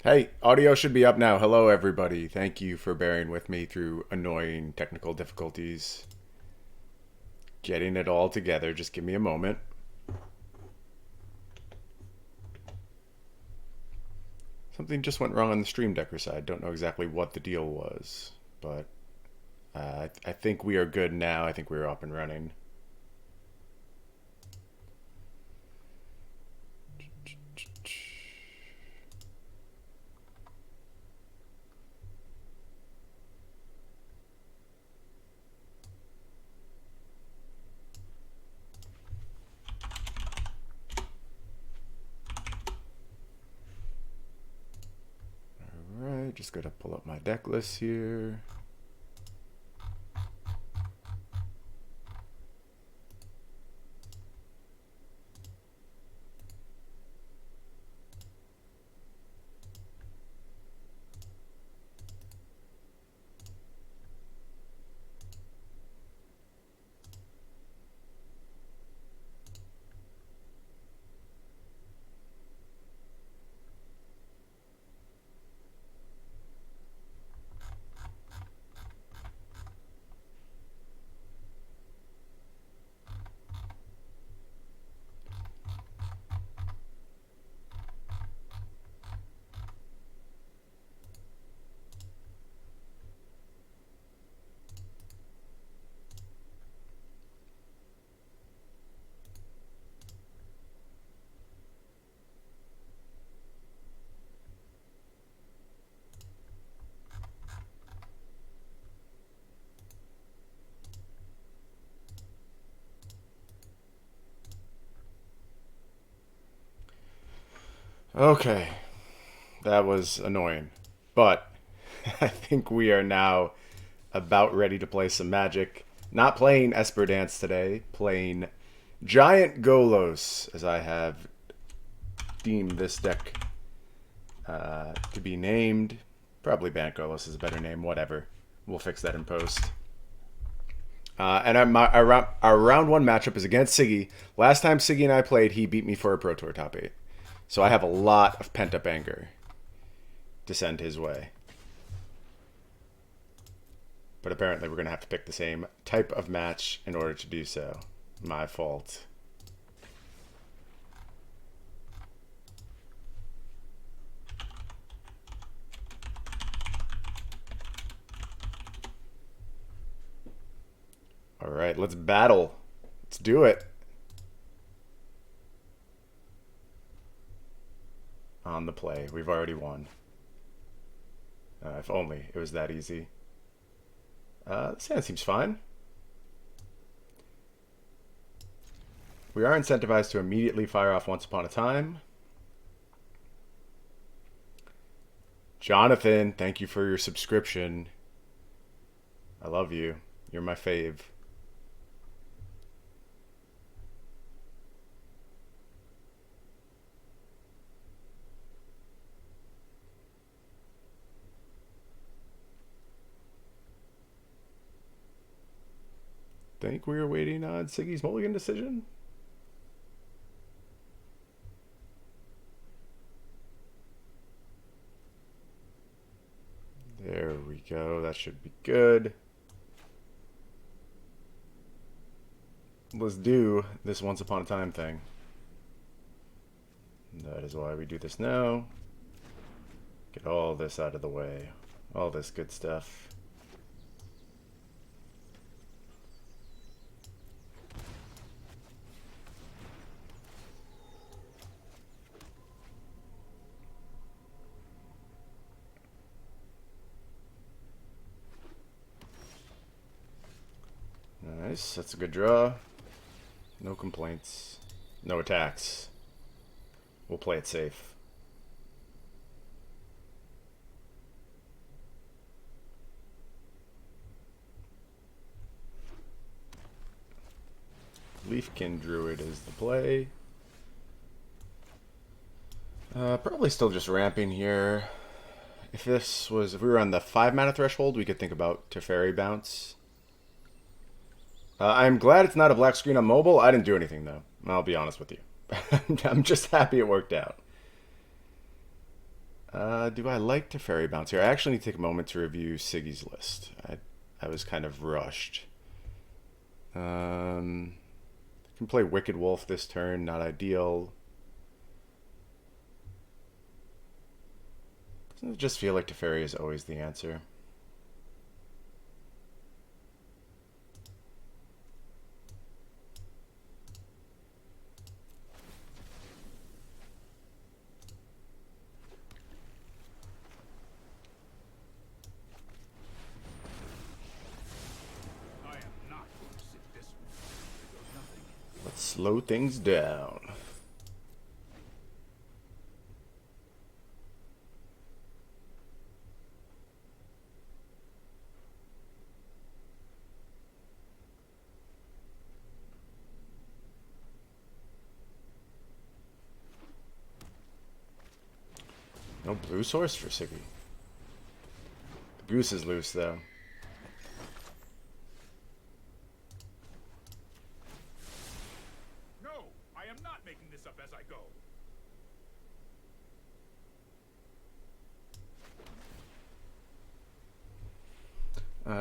Hey, audio should be up now. Hello, everybody. Thank you for bearing with me through annoying technical difficulties. Getting it all together. Just give me a moment. Something just went wrong on the Stream Decker side. Don't know exactly what the deal was, but I think we are good now. I think we're up and running. Alright, just gotta pull up my deck list here. Okay, that was annoying. But I think we are now about ready to play some Magic. Not playing Esper Dance today, playing Giant Golos, as I have deemed this deck to be named. Probably Bant Golos is a better name, whatever. We'll fix that in post. And our round one matchup is against Siggy. Last time Siggy and I played, he beat me for a Pro Tour top 8. So I have a lot of pent up anger to send his way. But apparently we're going to have to pick the same type of match in order to do so. My fault. All right, let's battle. Let's do it. On the play. We've already won. If only it was that easy. This hand seems fine. We are incentivized to immediately fire off Once Upon a Time. Jonathan, thank you for your subscription. I love you. You're my fave. Think we are waiting on Siggy's mulligan decision? There we go. That should be good. Let's do this Once Upon a Time thing. That is why we do this now. Get all this out of the way. All this good stuff. Nice, that's a good draw. No complaints. No attacks. We'll play it safe. Leafkin Druid is the play. Probably still just ramping here. If we were on the 5 mana threshold, we could think about Teferi Bounce. I'm glad it's not a black screen on mobile. I didn't do anything, though. I'll be honest with you. I'm just happy it worked out. Do I like to fairy bounce here? I actually need to take a moment to review Siggy's list. I was kind of rushed. Can play Wicked Wolf this turn, not ideal. Doesn't it just feel like Teferi is always the answer? Let's slow things down. No blue source for Siggy. The goose is loose, though. No, I am not making this up as I go.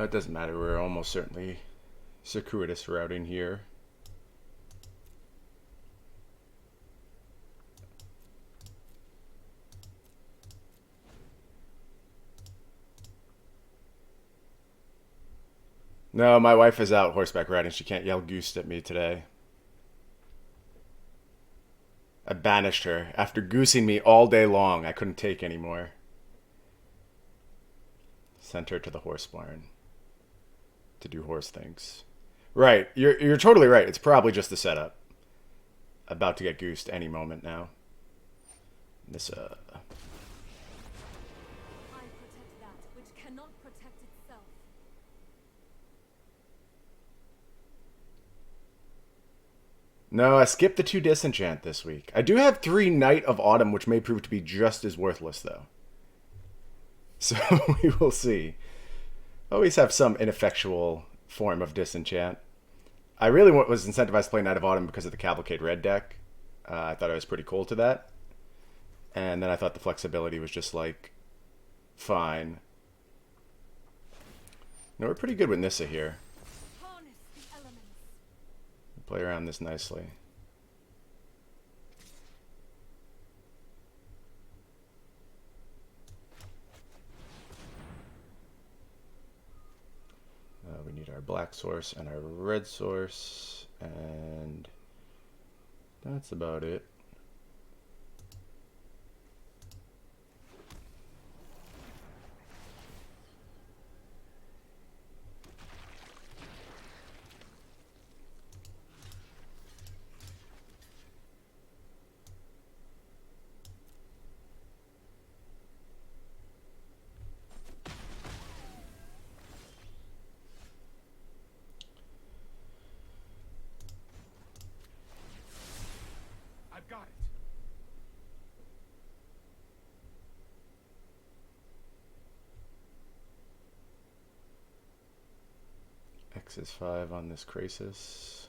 It doesn't matter. We're almost certainly circuitous routing here. No, my wife is out horseback riding. She can't yell goose at me today. I banished her. After goosing me all day long, I couldn't take anymore. Sent her to the horse barn to do horse things. Right, you're totally right. It's probably just the setup. About to get goosed any moment now. This I protect that which cannot protect itself. No, I skipped the 2 disenchant this week. I do have 3 Knight of Autumn, which may prove to be just as worthless, though. So we will see. Always have some ineffectual form of disenchant. I really was incentivized to play Knight of Autumn because of the Cavalcade Red deck. I thought I was pretty cool to that. And then I thought the flexibility was just like, fine. No, we're pretty good with Nissa here. Harness the elements. Play around this nicely. We need our black source and our red source, and that's about it. I've got it. X is 5 on this Krasis.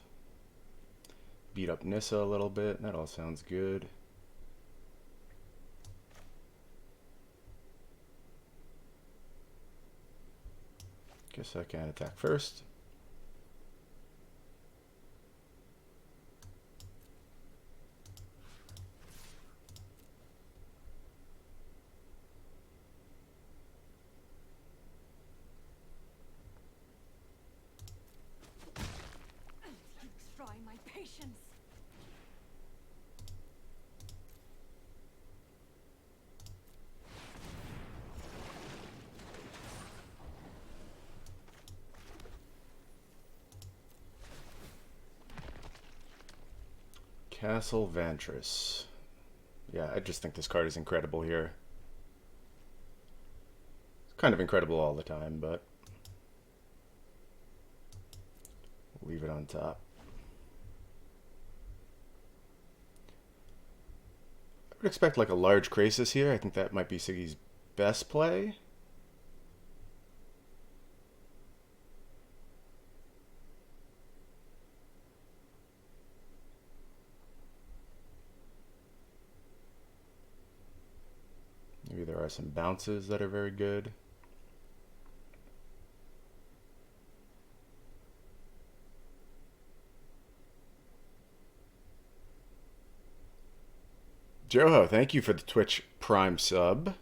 Beat up Nissa a little bit. That all sounds good. Guess I can attack first. Try my patience. Castle Vantress. Yeah, I just think this card is incredible here. It's kind of incredible all the time, but we'll leave it on top. I would expect like a large Krasis here. I think that might be Siggy's best play. Maybe there some bounces that are very good. Joho, thank you for the Twitch Prime sub.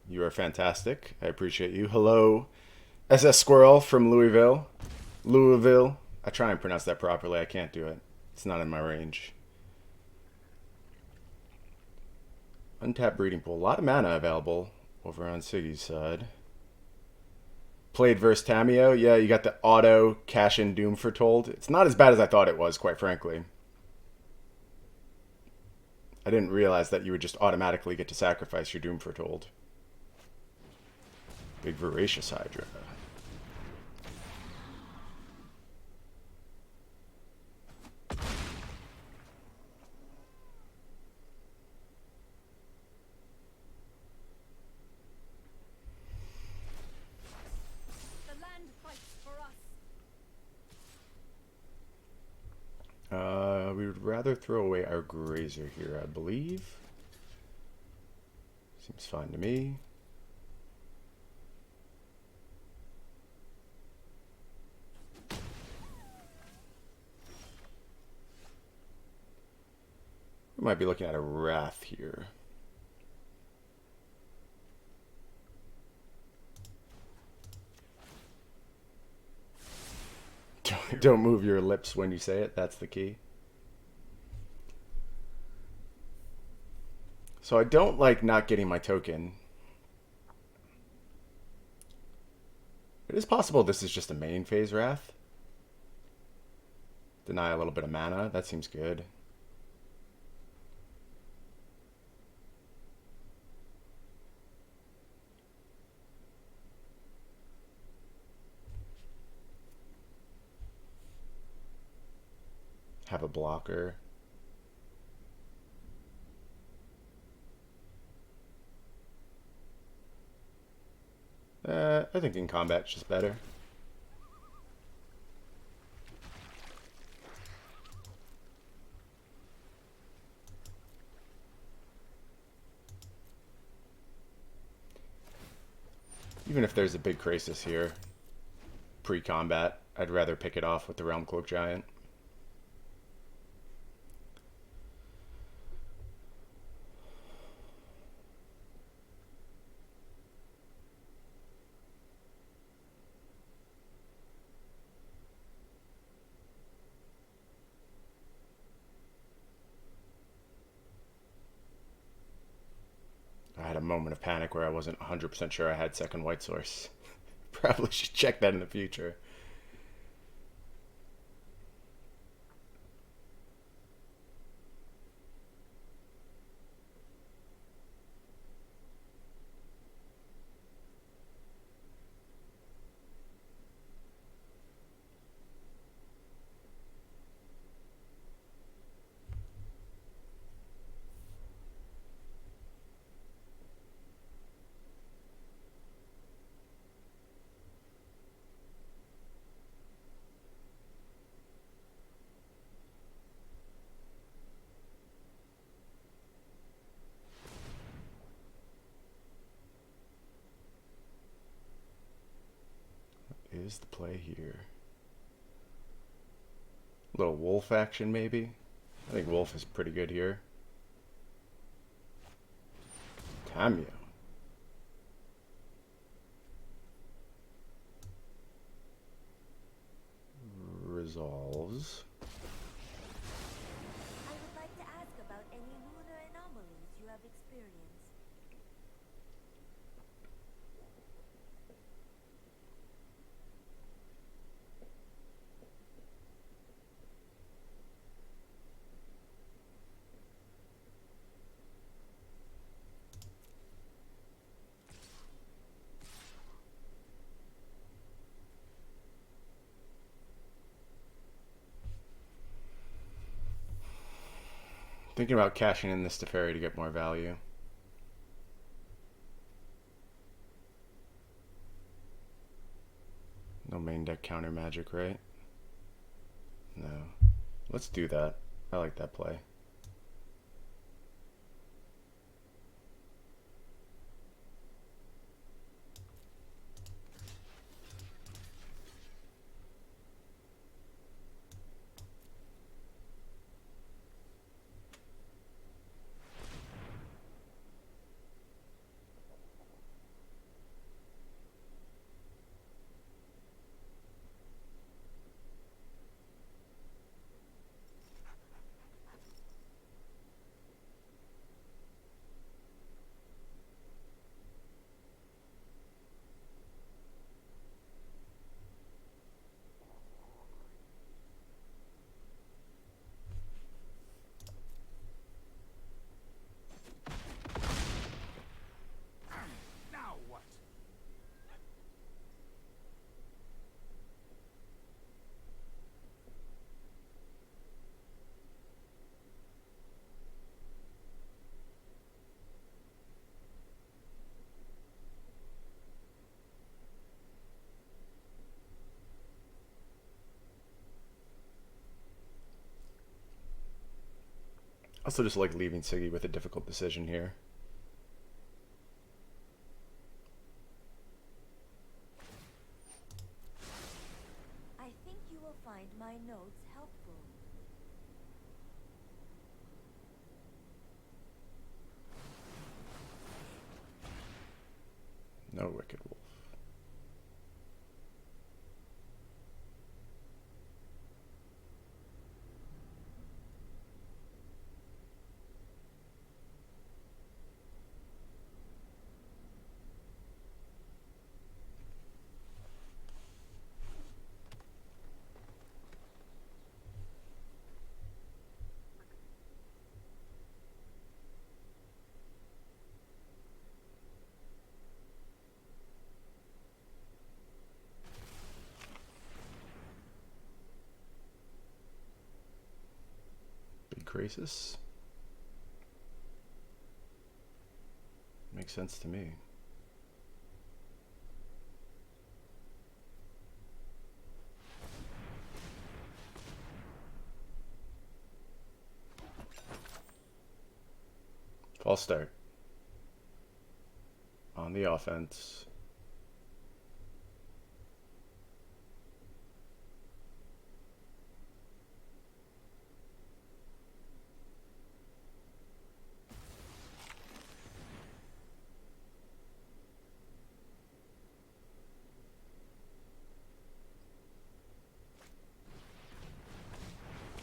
You are fantastic. I appreciate you. Hello, SS Squirrel from Louisville. Louisville. I try and pronounce that properly. I can't do it. It's not in my range. Untapped breeding pool. A lot of mana available over on Siggy's side. Played versus Tamio. Yeah, you got the auto cash in Doom Foretold. It's not as bad as I thought it was, quite frankly. I didn't realize that you would just automatically get to sacrifice your Doom Foretold. Big Voracious Hydra. We would rather throw away our Grazer here, I believe. Seems fine to me. We might be looking at a Wrath here. Don't move your lips when you say it, that's the key. So I don't like not getting my token. It is possible this is just a main phase Wrath. Deny a little bit of mana, that seems good. Have a blocker. I think in combat it's just better. Even if there's a big crisis here, pre-combat, I'd rather pick it off with the Realm Cloak Giant. I had a moment of panic where I wasn't 100% sure I had second white source. Probably should check that in the future. Is the play here? A little wolf action maybe? I think wolf is pretty good here. Tamio. Resolves. I would like to ask about any lunar anomalies you have experienced. Thinking about cashing in this Teferi to get more value. No main deck counter magic, right? No. Let's do that. I like that play. Also just like leaving Siggy with a difficult decision here. I think you will find my notes helpful. No Wicked Wolf. Big Crisis. Makes sense to me. False start. On the offense.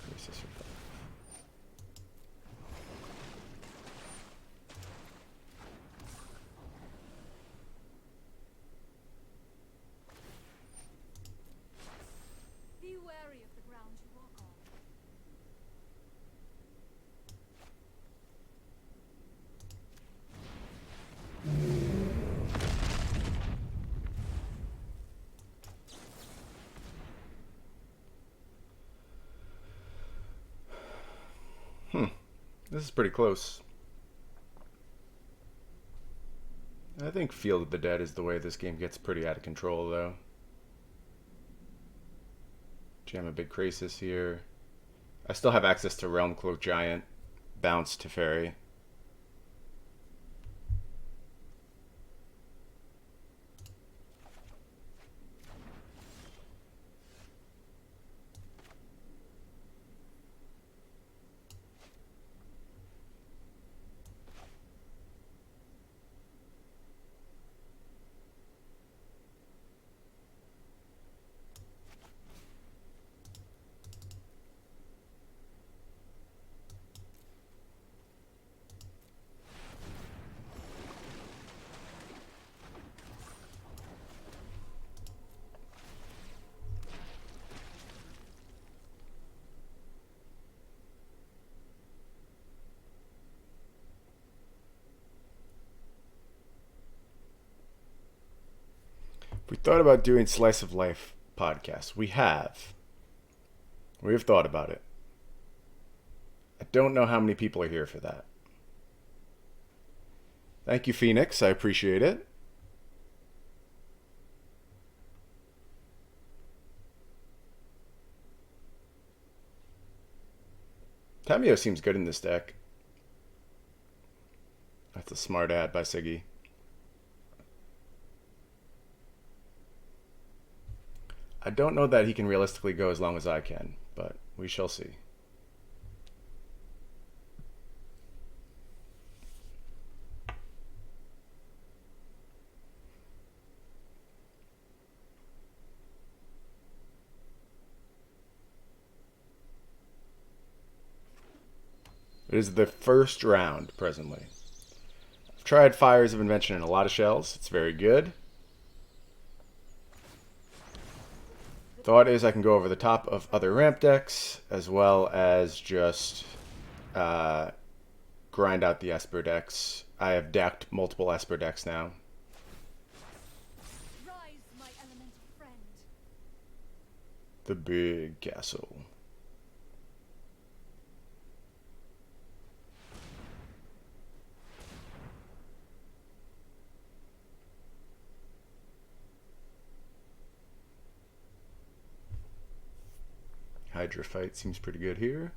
Crisis or Be wary of the ground you walk on. This is pretty close. I think Field of the Dead is the way this game gets pretty out of control, though. Jam a Big Crisis here. I still have access to Realm Cloak Giant. Bounce to Fairy. We thought about doing Slice of Life podcast. We have. We have thought about it. I don't know how many people are here for that. Thank you, Phoenix. I appreciate it. Tamio seems good in this deck. That's a smart ad by Siggy. I don't know that he can realistically go as long as I can, but we shall see. It is the first round presently. I've tried Fires of Invention in a lot of shells. It's very good. Thought is I can go over the top of other ramp decks as well as just grind out the Esper decks. I have decked multiple Esper decks now. Rise, my elemental friend. The Big Castle. Hydra fight seems pretty good here.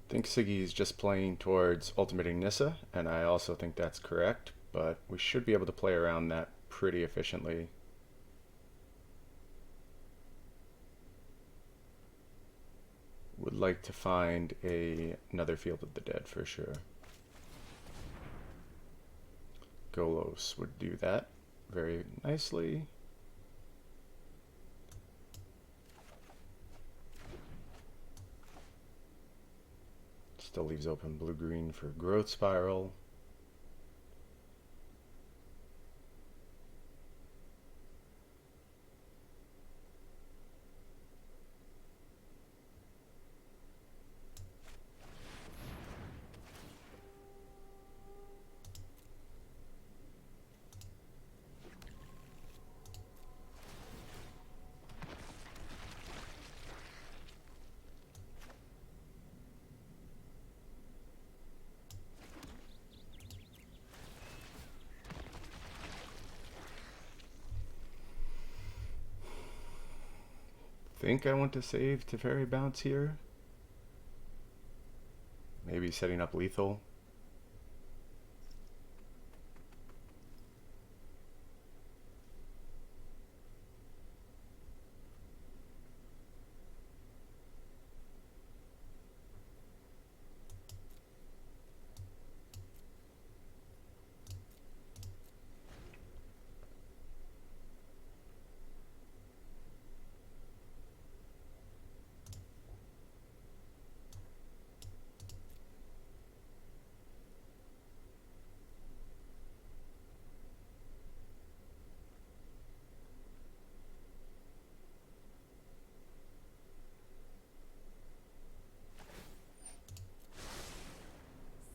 think Siggy's just playing towards ultimating Nissa, and I also think that's correct, but we should be able to play around that pretty efficiently. Would like to find another Field of the Dead for sure. Golos would do that very nicely. Still leaves open blue-green for Growth Spiral. Think I want to save Teferi Bounce here. Maybe setting up lethal.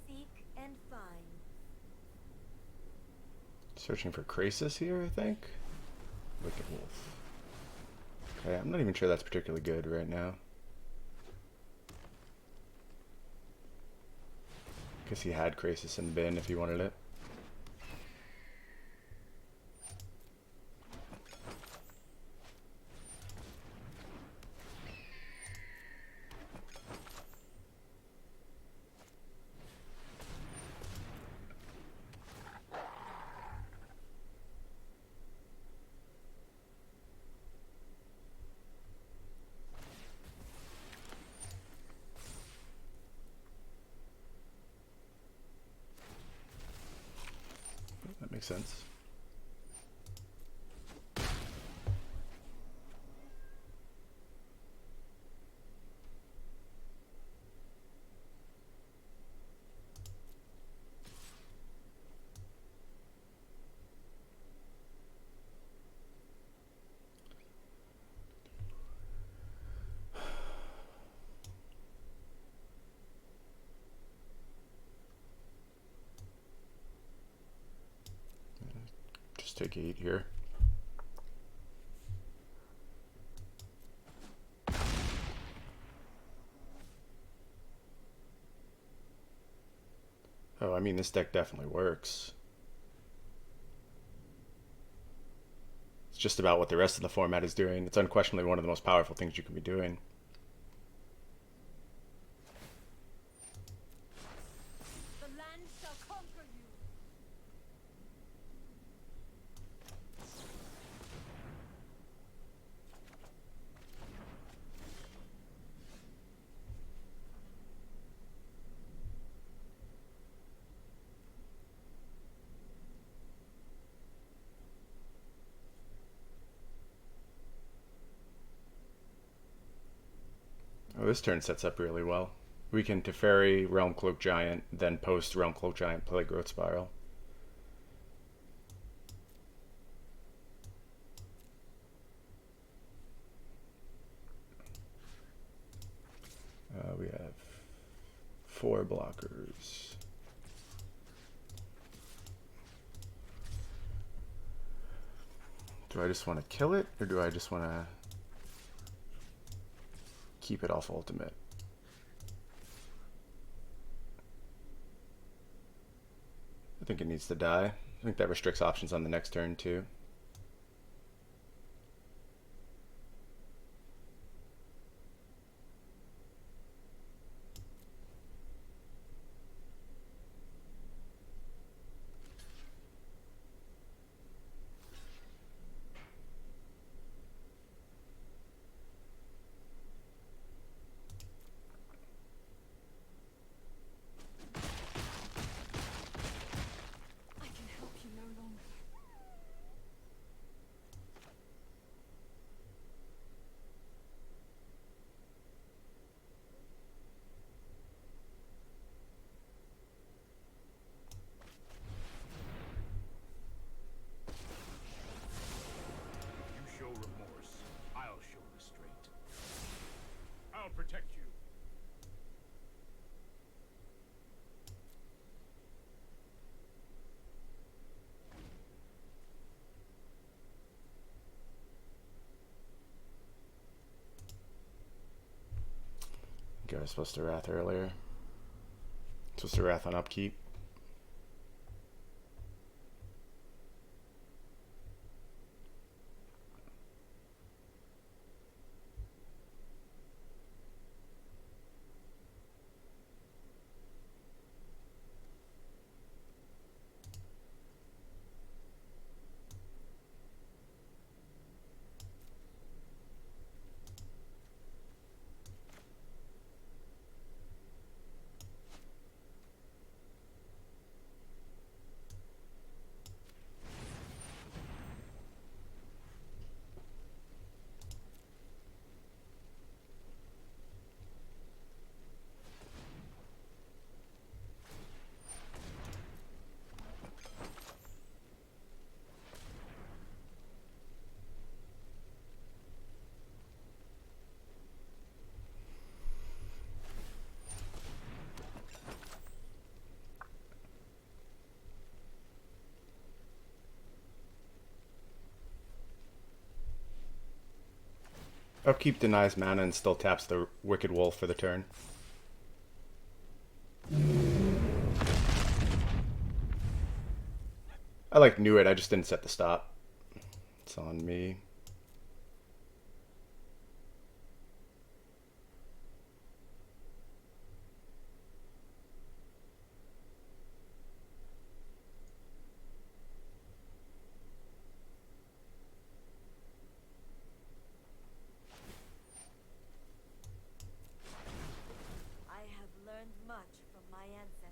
Seek and find. Searching for Krasis here, I think. Wicked Wolf. Okay, I'm not even sure that's particularly good right now. Guess he had Krasis in the bin if he wanted it. That makes sense. Just take 8 here. Oh, I mean, this deck definitely works. It's just about what the rest of the format is doing. It's unquestionably one of the most powerful things you can be doing. The land shall conquer you. Oh, this turn sets up really well. We can Teferi, Realm Cloak Giant, then post Realm Cloak Giant, play Growth Spiral. We have 4 blockers. Do I just want to kill it, or do I just want to keep it off ultimate? I think it needs to die. I think that restricts options on the next turn too. I was supposed to Wrath earlier. Supposed to Wrath on upkeep. Upkeep denies mana and still taps the Wicked Wolf for the turn. I like knew it, I just didn't set the stop. It's on me. I have learned much from my ancestors.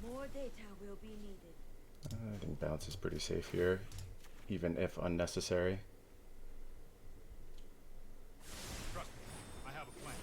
More data will be needed. I think bounce is pretty safe here, even if unnecessary. Trust me, I have a plan.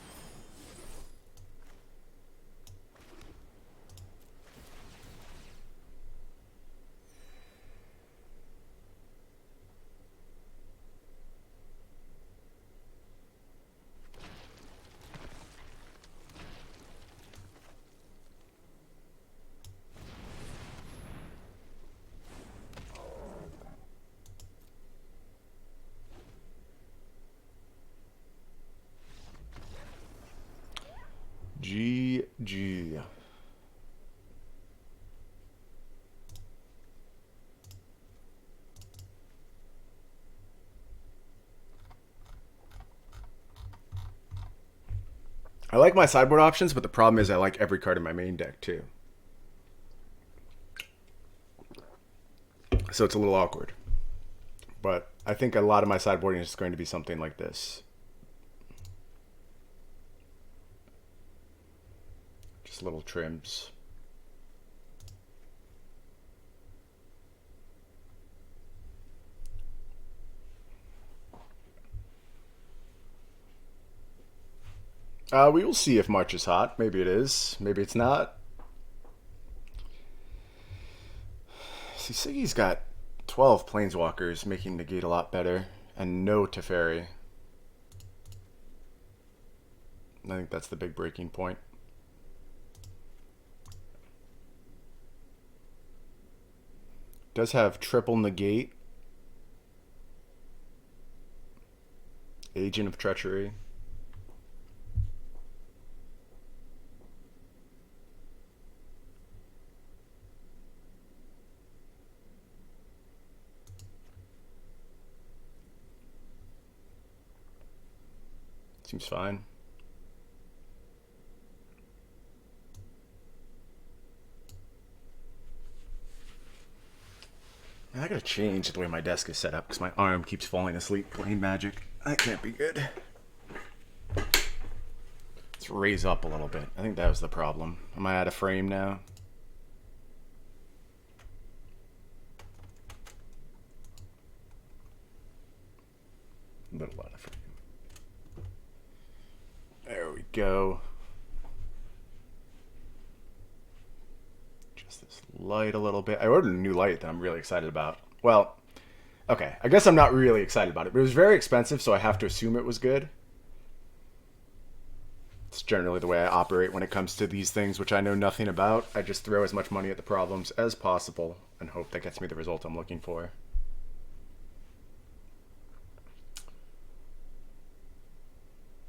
GG. I like my sideboard options, but the problem is I like every card in my main deck too. So it's a little awkward. But I think a lot of my sideboarding is going to be something like this. Just little trims. We will see if March is hot. Maybe it is. Maybe it's not. See, Siggy's got 12 Planeswalkers, making the gate a lot better, and no Teferi. I think that's the big breaking point. Does have triple negate. Agent of Treachery. Seems fine. I gotta change the way my desk is set up because my arm keeps falling asleep playing Magic. That can't be good. Let's raise up a little bit. I think that was the problem. Am I out of frame now? little out of frame. There we go. Just this light a little bit. I ordered a new light that I'm really excited about. Well, okay, I guess I'm not really excited about it, but it was very expensive, so I have to assume it was good. It's generally the way I operate when it comes to these things, which I know nothing about. I just throw as much money at the problems as possible and hope that gets me the result I'm looking for.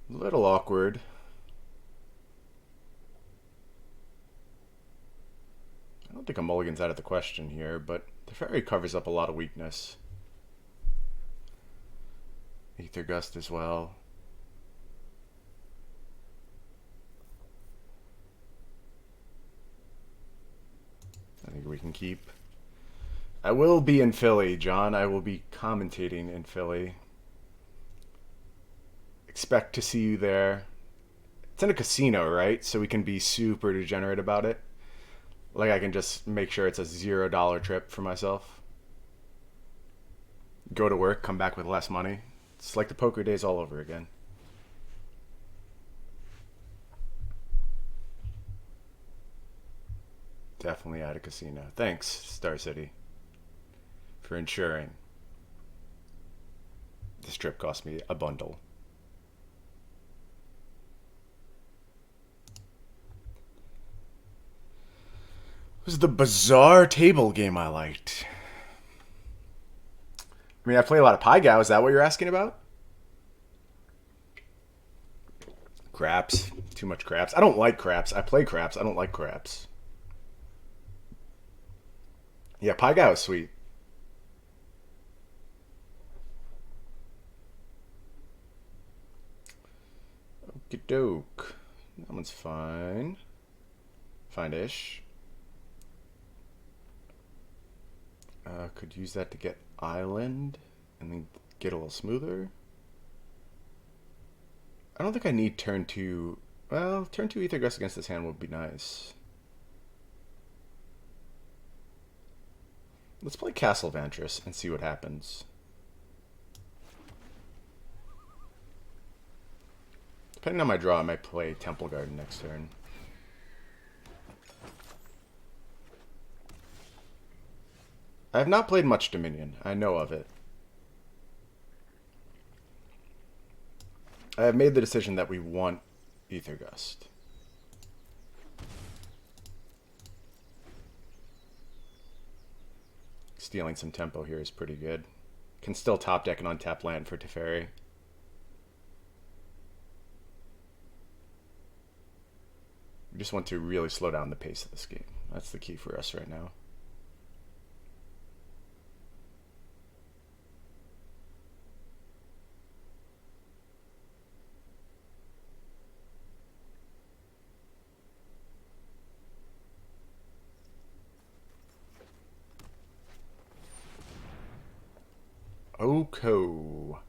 A little awkward. I don't think a mulligan's out of the question here, but the fairy covers up a lot of weakness. Aether Gust as well. I think we can keep. I will be in Philly, John. I will be commentating in Philly. Expect to see you there. It's in a casino, right? So we can be super degenerate about it. Like I can just make sure it's a $0 trip for myself. Go to work, come back with less money. It's like the poker days all over again. Definitely at a casino. Thanks, Star City, for ensuring. This trip cost me a bundle. It was the bizarre table game I liked. I mean, I play a lot of Pai-Gow. Is that what you're asking about? Craps. Too much craps. I don't like craps. I play craps. I don't like craps. Yeah, Pai-Gow is sweet. Okie doke. That one's fine. Fine-ish. Could use that to get Island and then get a little smoother. I don't think I need turn 2. Well, turn 2 Aether Gust against this hand would be nice. Let's play Castle Vantress and see what happens. Depending on my draw, I might play Temple Garden next turn. I have not played much Dominion. I know of it. I have made the decision that we want Aether Gust. Stealing some tempo here is pretty good. Can still top deck an untapped land for Teferi. We just want to really slow down the pace of this game. That's the key for us right now. Oko.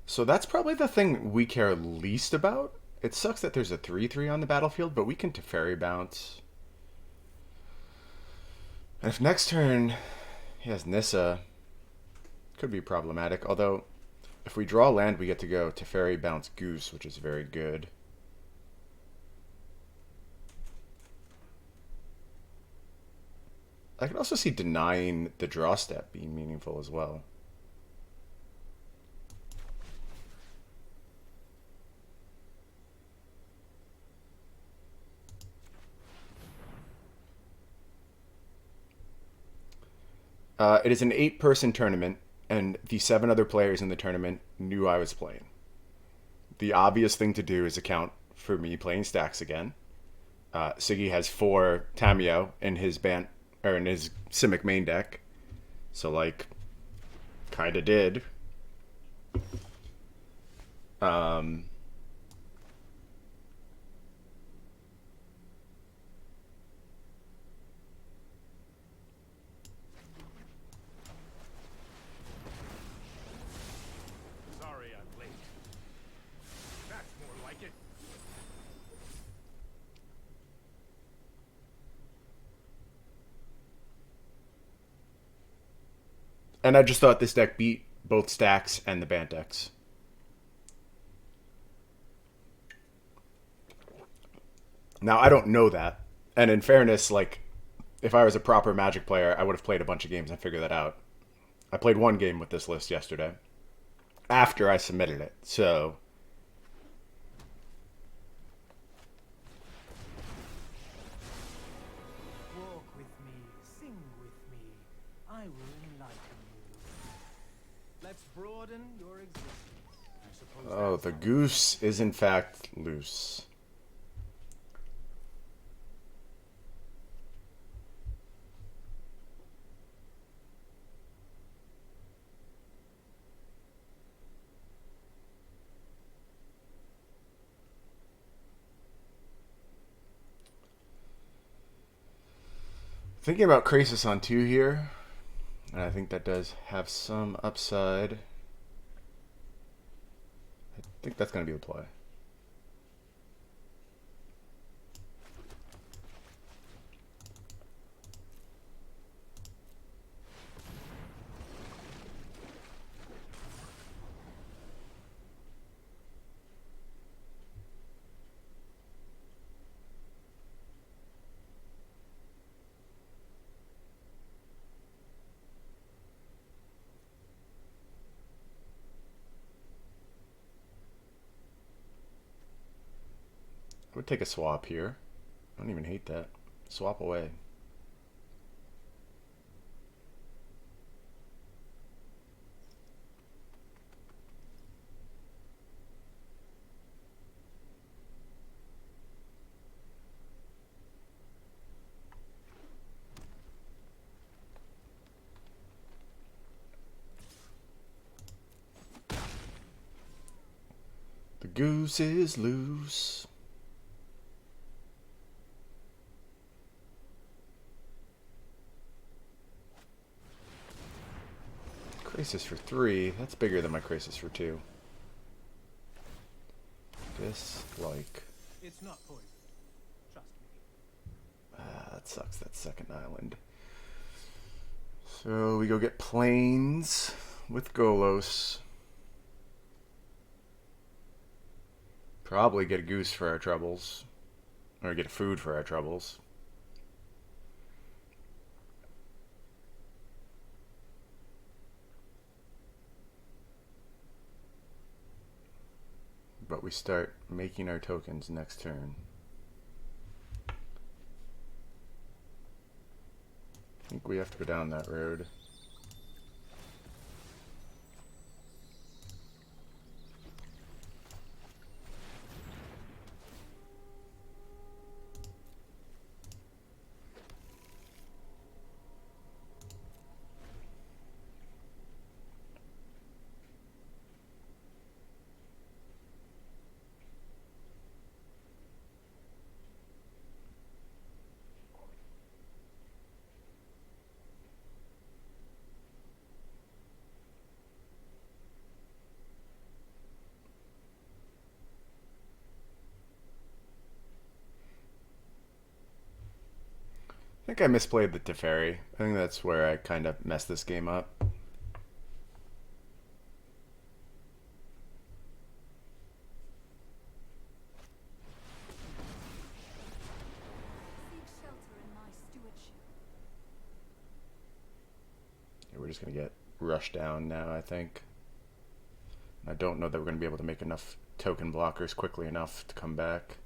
So that's probably the thing we care least about. It sucks that there's a 3/3 on the battlefield, but we can Teferi bounce. And if next turn he has Nissa, could be problematic. Although, if we draw land, we get to go Teferi bounce Goose, which is very good. I can also see denying the draw step being meaningful as well. It is an 8-person tournament, and the 7 other players in the tournament knew I was playing. The obvious thing to do is account for me playing stacks again. Siggy has 4 Tamio in his Bant, or in his Simic main deck, so like, kinda did. Sorry I'm late. That's more like it. And I just thought this deck beat both stacks and the Bant decks. Now, I don't know that. And in fairness, like, if I was a proper Magic player, I would have played a bunch of games and figured that out. I played one game with this list yesterday after I submitted it. So, Walk with me, sing with me. I will enlighten you. Let's broaden your existence. I suppose oh, that's the how goose is in fact loose. Thinking about Krasis on 2 here, and I think that does have some upside. I think that's going to be the play. I would take a swap here. I don't even hate that. Swap away. The goose is loose. Krasis for 3. That's bigger than my Krasis for 2. Dislike. it's not poison. Trust me. Ah, that sucks. That second island. So we go get plains with Golos. Probably get a goose for our troubles. Or get food for our troubles. But we start making our tokens next turn. I think we have to go down that road. I think I misplayed the Teferi. I think that's where I kind of messed this game up. Seek shelter in my stewardship. Yeah, we're just going to get rushed down now, I think. I don't know that we're going to be able to make enough token blockers quickly enough to come back.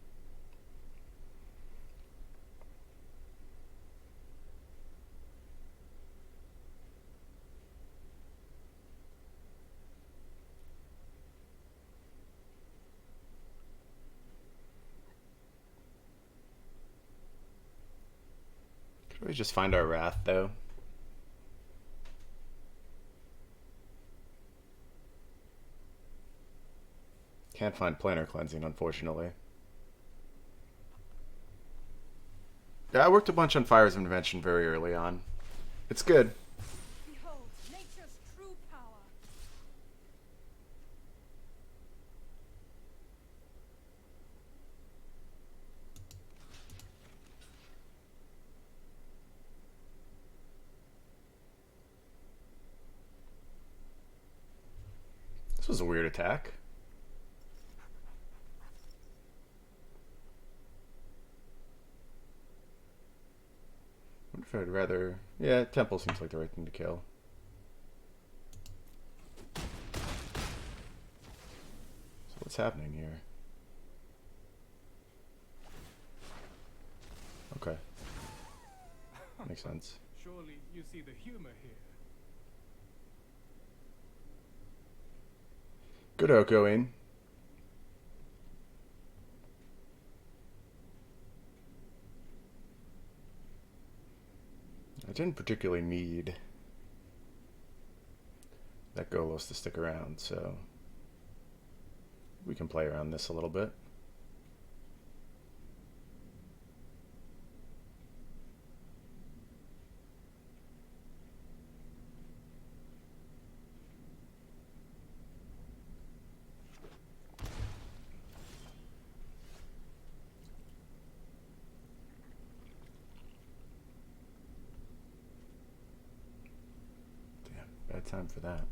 Could we just find our Wrath, though? Can't find Planar Cleansing, unfortunately. Yeah, I worked a bunch on Fires of Invention very early on. It's good. Behold, nature's true power. This was a weird attack. if I'd rather... Yeah, Temple seems like the right thing to kill. So what's happening here? Okay. Makes sense. Surely you see the humor here. Good echoing. I didn't particularly need that Golos to stick around, so we can play around this a little bit. Bad time for that.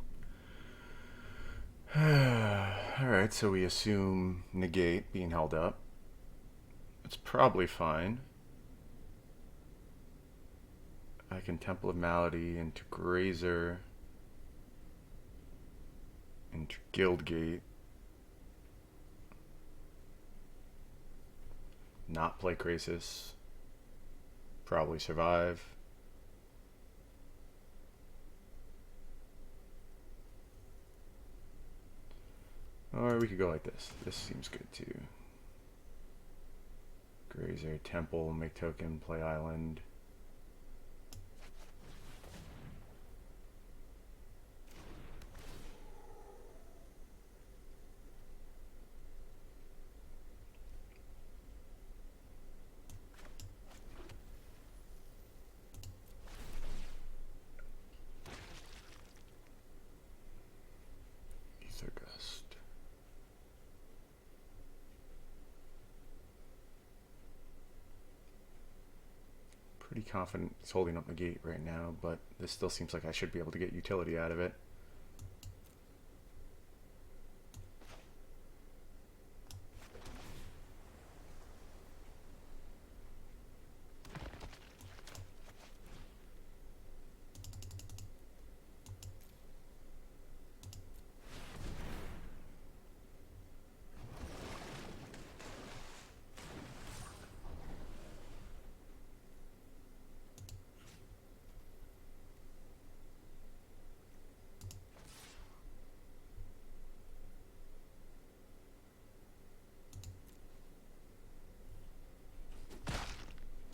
Alright, so we assume negate being held up. It's probably fine. I can Temple of Malady into Grazer, into Guildgate. Not play Krasis. Probably survive. Or we could go like this. This seems good too. Grazer, Temple, make token, play Island. Ethergust. Pretty confident it's holding up the gate right now, but this still seems like I should be able to get utility out of it.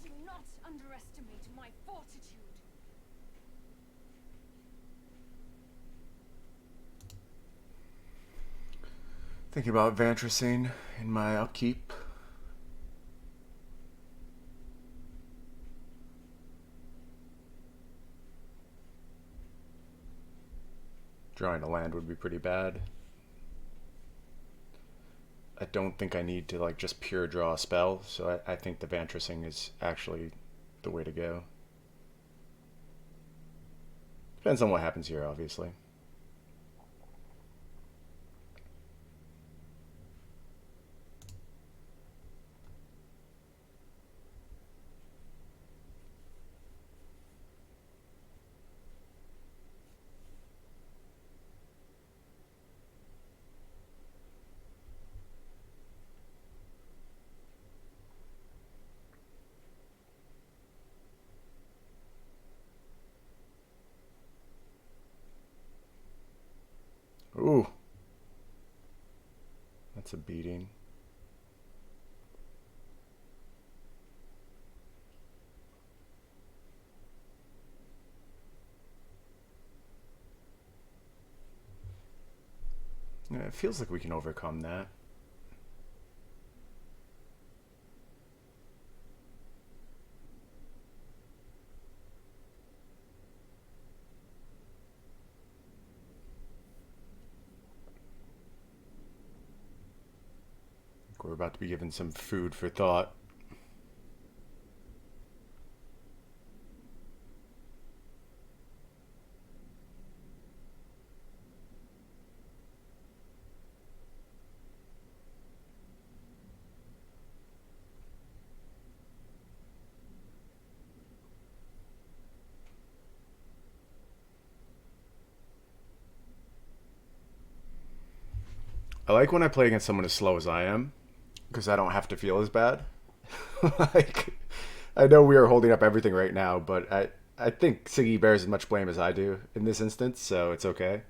Do not underestimate my fortitude. Thinking about Vantressing in my upkeep. Drawing a land would be pretty bad. I don't think I need to like just pure draw a spell, so I think the Vantressing is actually the way to go. Depends on what happens here, obviously. Ooh. That's a beating. Yeah, it feels like we can overcome that. We're about to be given some food for thought. I like when I play against someone as slow as I am, because I don't have to feel as bad. Like, I know we are holding up everything right now, but I think Siggy bears as much blame as I do in this instance, so it's okay.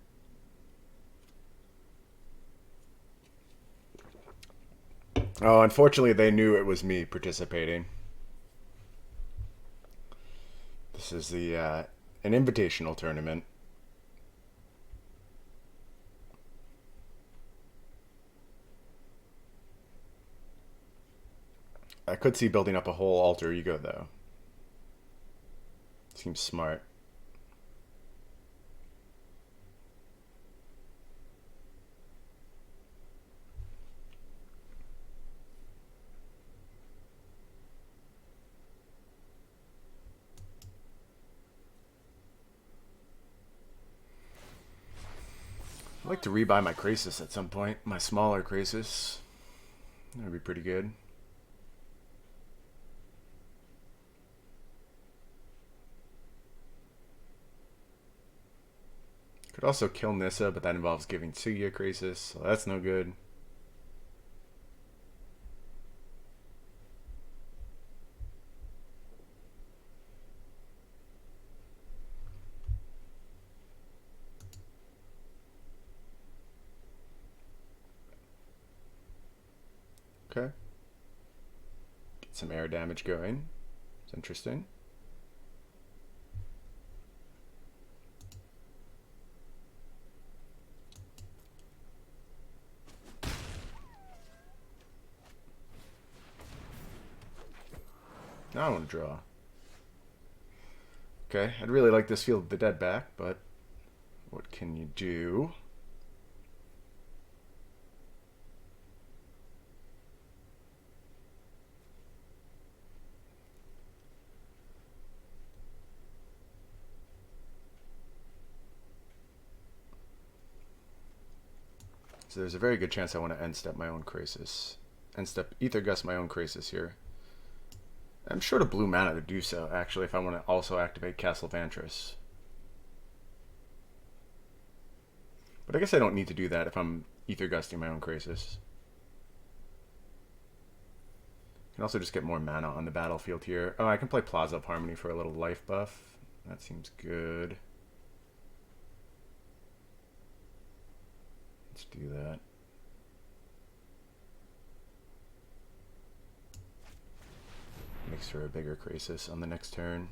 Oh, unfortunately, they knew it was me participating. This is the an invitational tournament. I could see building up a whole alter ego, though. Seems smart. I'd like to rebuy my Krasis at some point. My smaller Krasis. That would be pretty good. Could also kill Nissa, but that involves giving Sugi a Krasis, so that's no good. Okay. Get some air damage going. It's interesting. Now I want to draw. Okay, I'd really like this Field of the Dead back, but what can you do? So there's a very good chance I want to end step my own Krasis. End step Ether Gust my own Krasis here. I'm short of blue mana to do so, actually, if I want to also activate Castle Vantris. But I guess I don't need to do that if I'm Ether Gusting my own Krasis. I can also just get more mana on the battlefield here. Oh, I can play Plaza of Harmony for a little life buff. That seems good. Let's do that. Makes for a bigger Krasis on the next turn.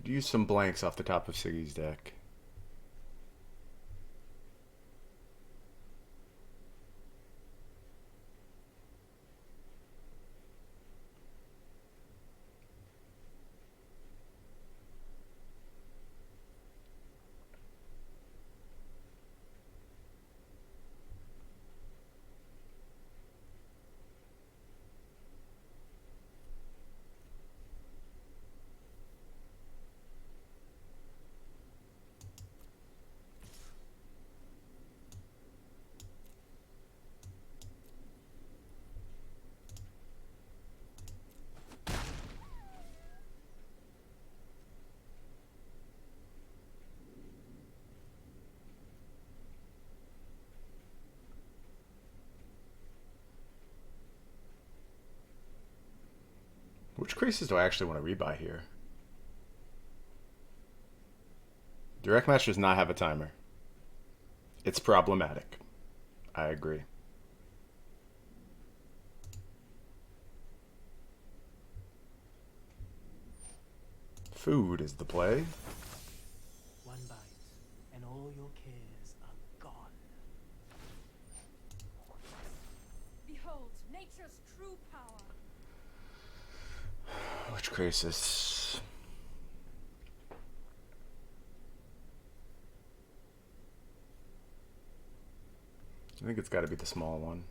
Could use some blanks off the top of Siggy's deck. Which Krasis do I actually want to rebuy here? Direct Match does not have a timer. It's problematic. I agree. Food is the play. One bite, and all your cares are gone. Behold, nature's true power. Which crisis? I think it's got to be the small one.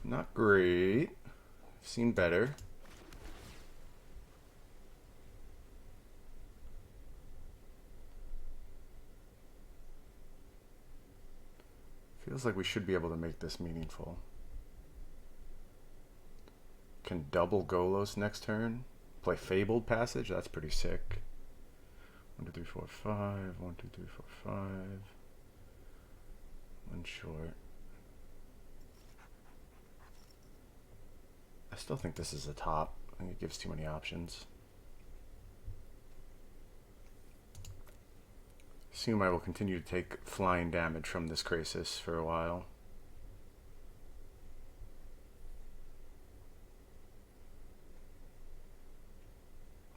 Not great. I've seen better. Feels like we should be able to make this meaningful. Can double Golos next turn. Play Fabled Passage. That's pretty sick. 1, 2, 3, 4, 5. 1, 2, 3, 4, 5. One short. I still think this is a top. I think it gives too many options. Assume I will continue to take flying damage from this crisis for a while.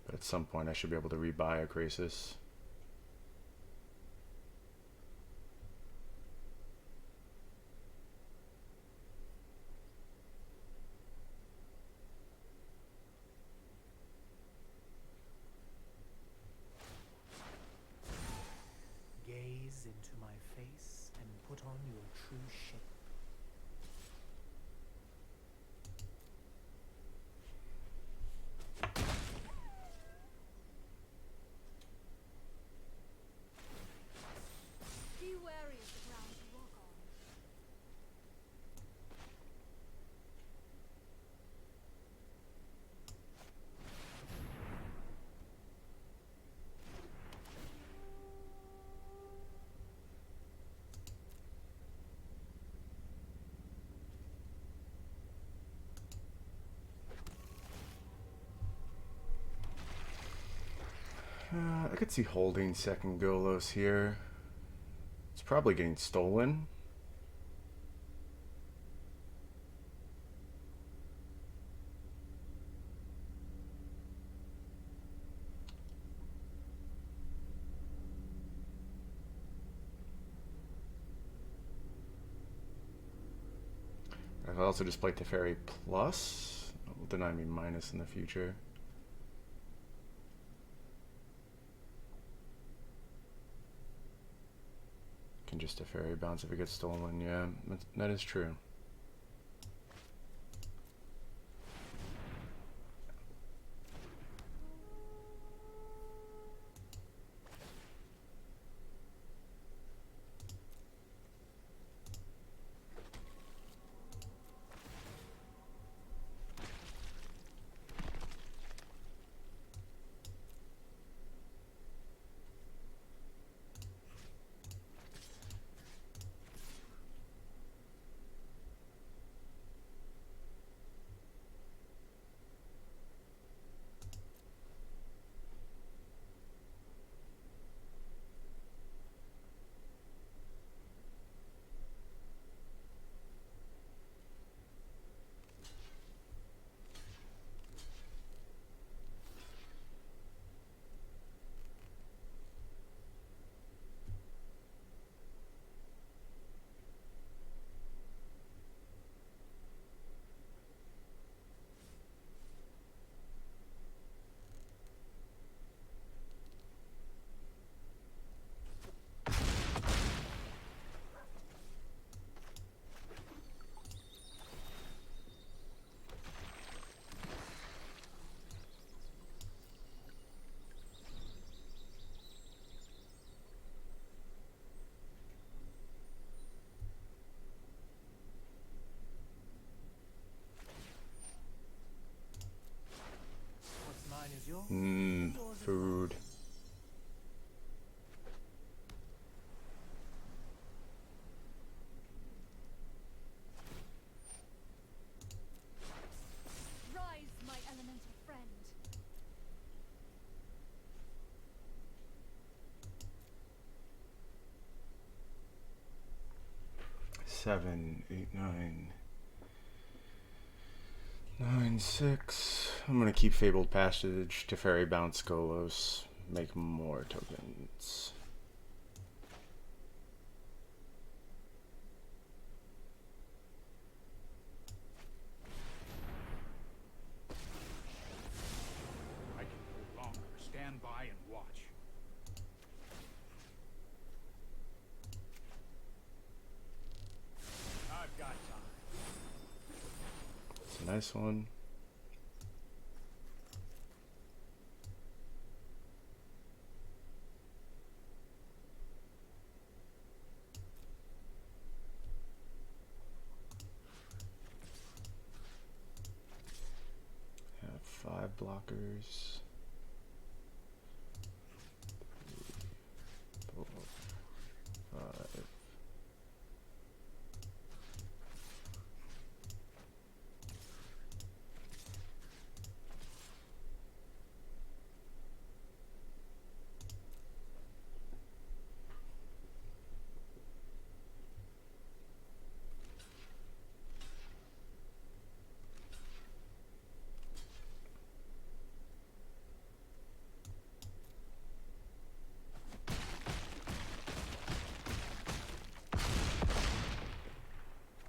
But at some point I should be able to rebuy a crisis. Gaze into my face and put on your true shape. Be wary of the ground you walk on. I could see holding second Golos here. It's probably getting stolen. I could also just play Teferi plus. It will deny me minus in the future. Can just Teferi bounce if it gets stolen. Yeah, that is true. 7, 8, 9. 9, 6. I'm gonna keep Fabled Passage, Teferi bounce Golos, make more tokens. I can no longer stand by and watch. I've got time. It's a nice one. Have 5 blockers. 3, 4, 5.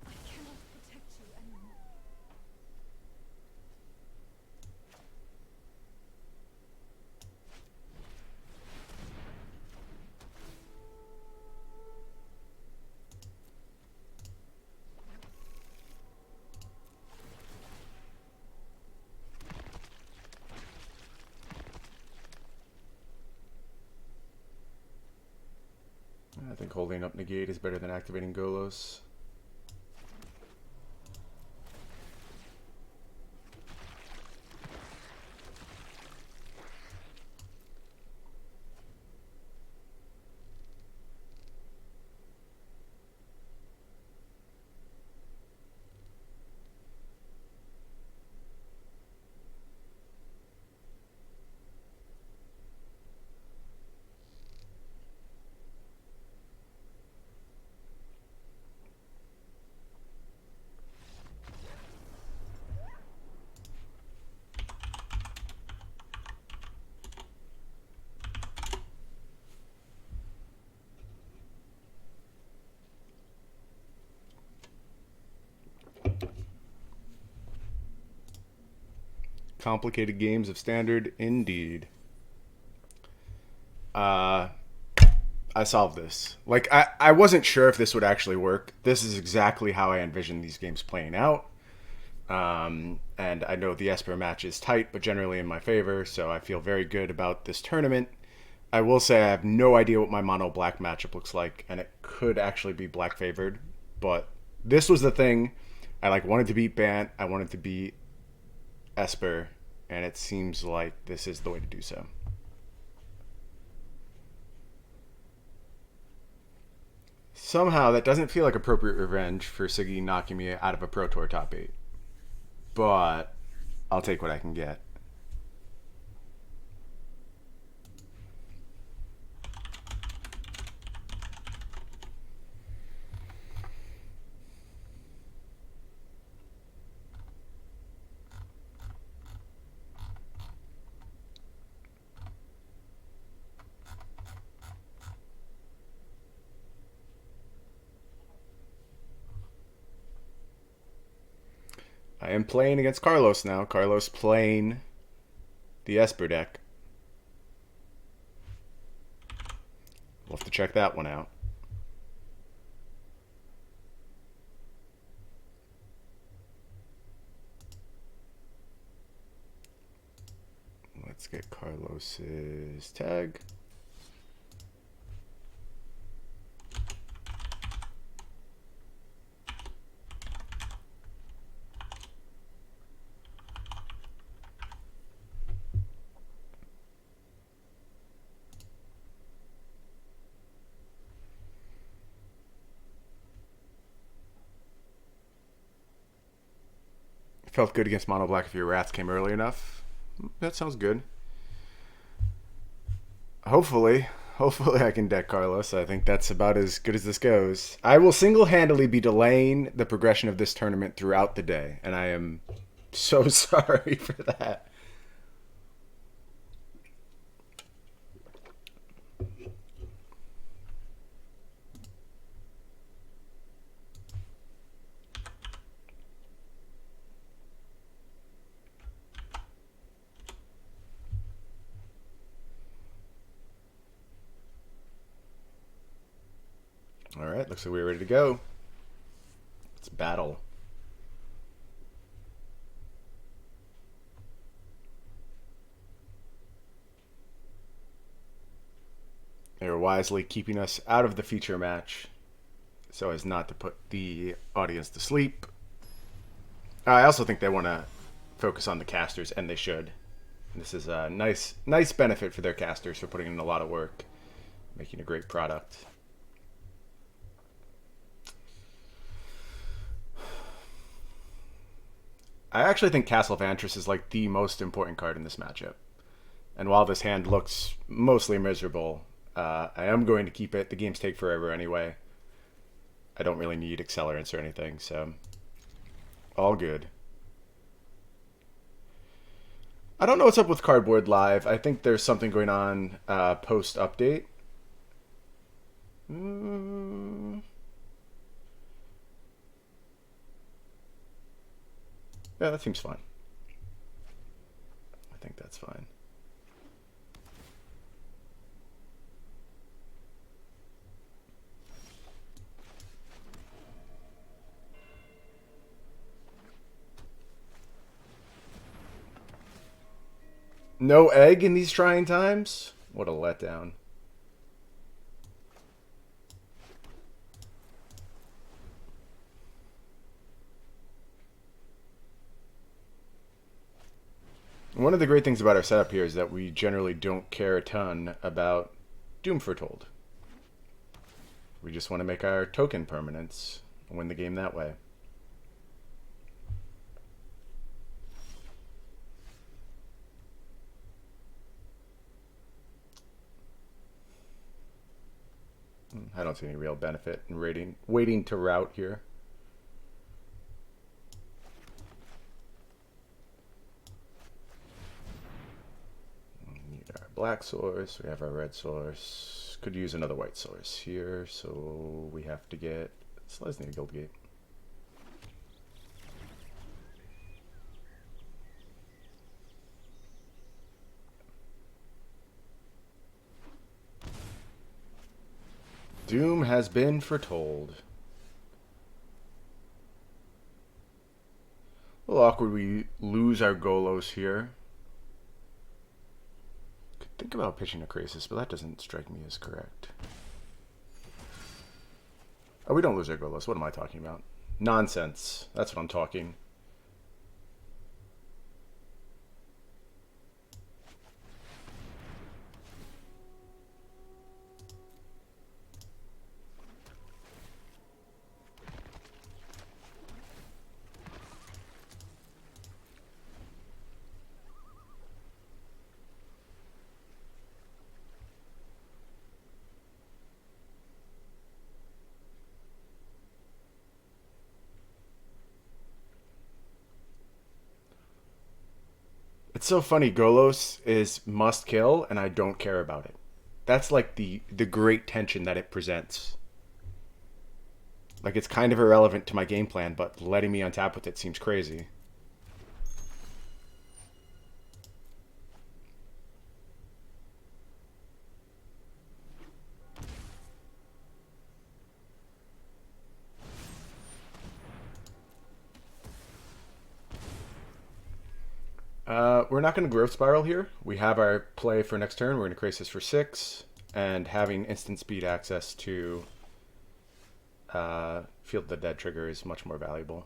I cannot protect you anymore. I think holding up negate is better than activating Golos. Complicated games of Standard, indeed. I solved this. Like, I wasn't sure if this would actually work. This is exactly how I envisioned these games playing out. And I know the Esper match is tight, but generally in my favor, so I feel very good about this tournament. I will say I have no idea what my mono black matchup looks like, and it could actually be black favored. But this was the thing. I wanted to beat Bant. I wanted to beat Esper, and it seems like this is the way to do so. Somehow that doesn't feel like appropriate revenge for Siggy knocking me out of a Pro Tour top 8. But I'll take what I can get. I am playing against Carlos now. Carlos playing the Esper deck. We'll have to check that one out. Let's get Carlos's tag. Felt good against Mono Black if your Wrath came early enough. That sounds good. Hopefully Hopefully I can deck Carlos. I think that's about as good as this goes. I will single-handedly be delaying the progression of this tournament throughout the day, and I am so sorry for that. All right, looks like we're ready to go. Let's battle. They were wisely keeping us out of the feature match so as not to put the audience to sleep. I also think they want to focus on the casters, and they should. This is a nice benefit for their casters for putting in a lot of work, making a great product. I actually think Castle Vantress is like the most important card in this matchup. And while this hand looks mostly miserable, I am going to keep it. The games take forever anyway. I don't really need accelerants or anything, so all good. I don't know what's up with Cardboard Live. I think there's something going on post-update. Yeah, that seems fine. I think that's fine. No egg in these trying times? What a letdown. One of the great things about our setup here is that we generally don't care a ton about Doom Foretold. We just want to make our token permanents and win the game that way. I don't see any real benefit in waiting to route here. We need our black source, we have our red source. Could use another white source here, so we have to get... Let's need a gold gate. Doom has been foretold. A little awkward we lose our Golos here. Could think about pitching a Krasis, but that doesn't strike me as correct. Oh, we don't lose our Golos. What am I talking about? Nonsense. That's what I'm talking. It's so funny. Golos is must kill, and I don't care about it. That's like the great tension that it presents. Like, it's kind of irrelevant to my game plan, but letting me untap with it seems crazy. We're not going to growth spiral here. We have our play for next turn. We're going to Krasis for 6, and having instant speed access to Field the Dead trigger is much more valuable.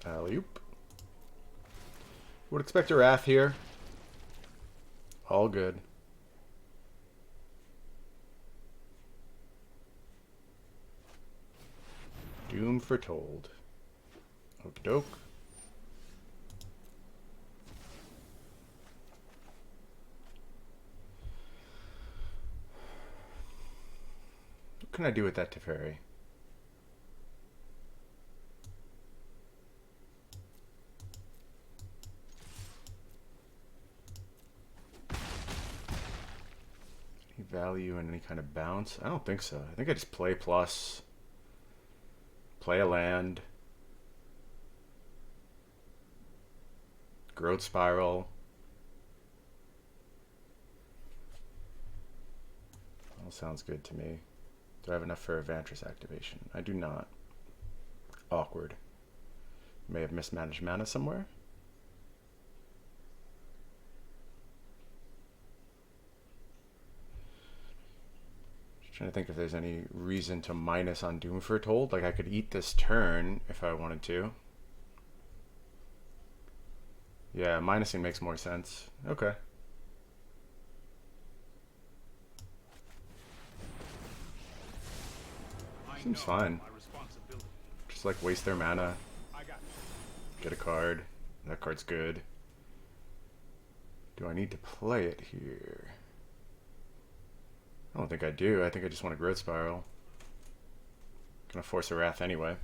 Alley-oop. Would expect a Wrath here. All good. Doom foretold. Okie doke. What can I do with that Teferi? Any value in any kind of bounce? I don't think so. I think I just play plus. Play a land. Growth Spiral. All sounds good to me. Do I have enough for Evantris activation? I do not. Awkward. May have mismanaged mana somewhere. Just trying to think if there's any reason to minus on Doom Foretold. Like I could eat this turn if I wanted to. Yeah, minusing makes more sense. Okay. Seems fine. Just like waste their mana. Get a card. That card's good. Do I need to play it here? I don't think I do. I think I just want a Growth Spiral. Gonna force a Wrath anyway.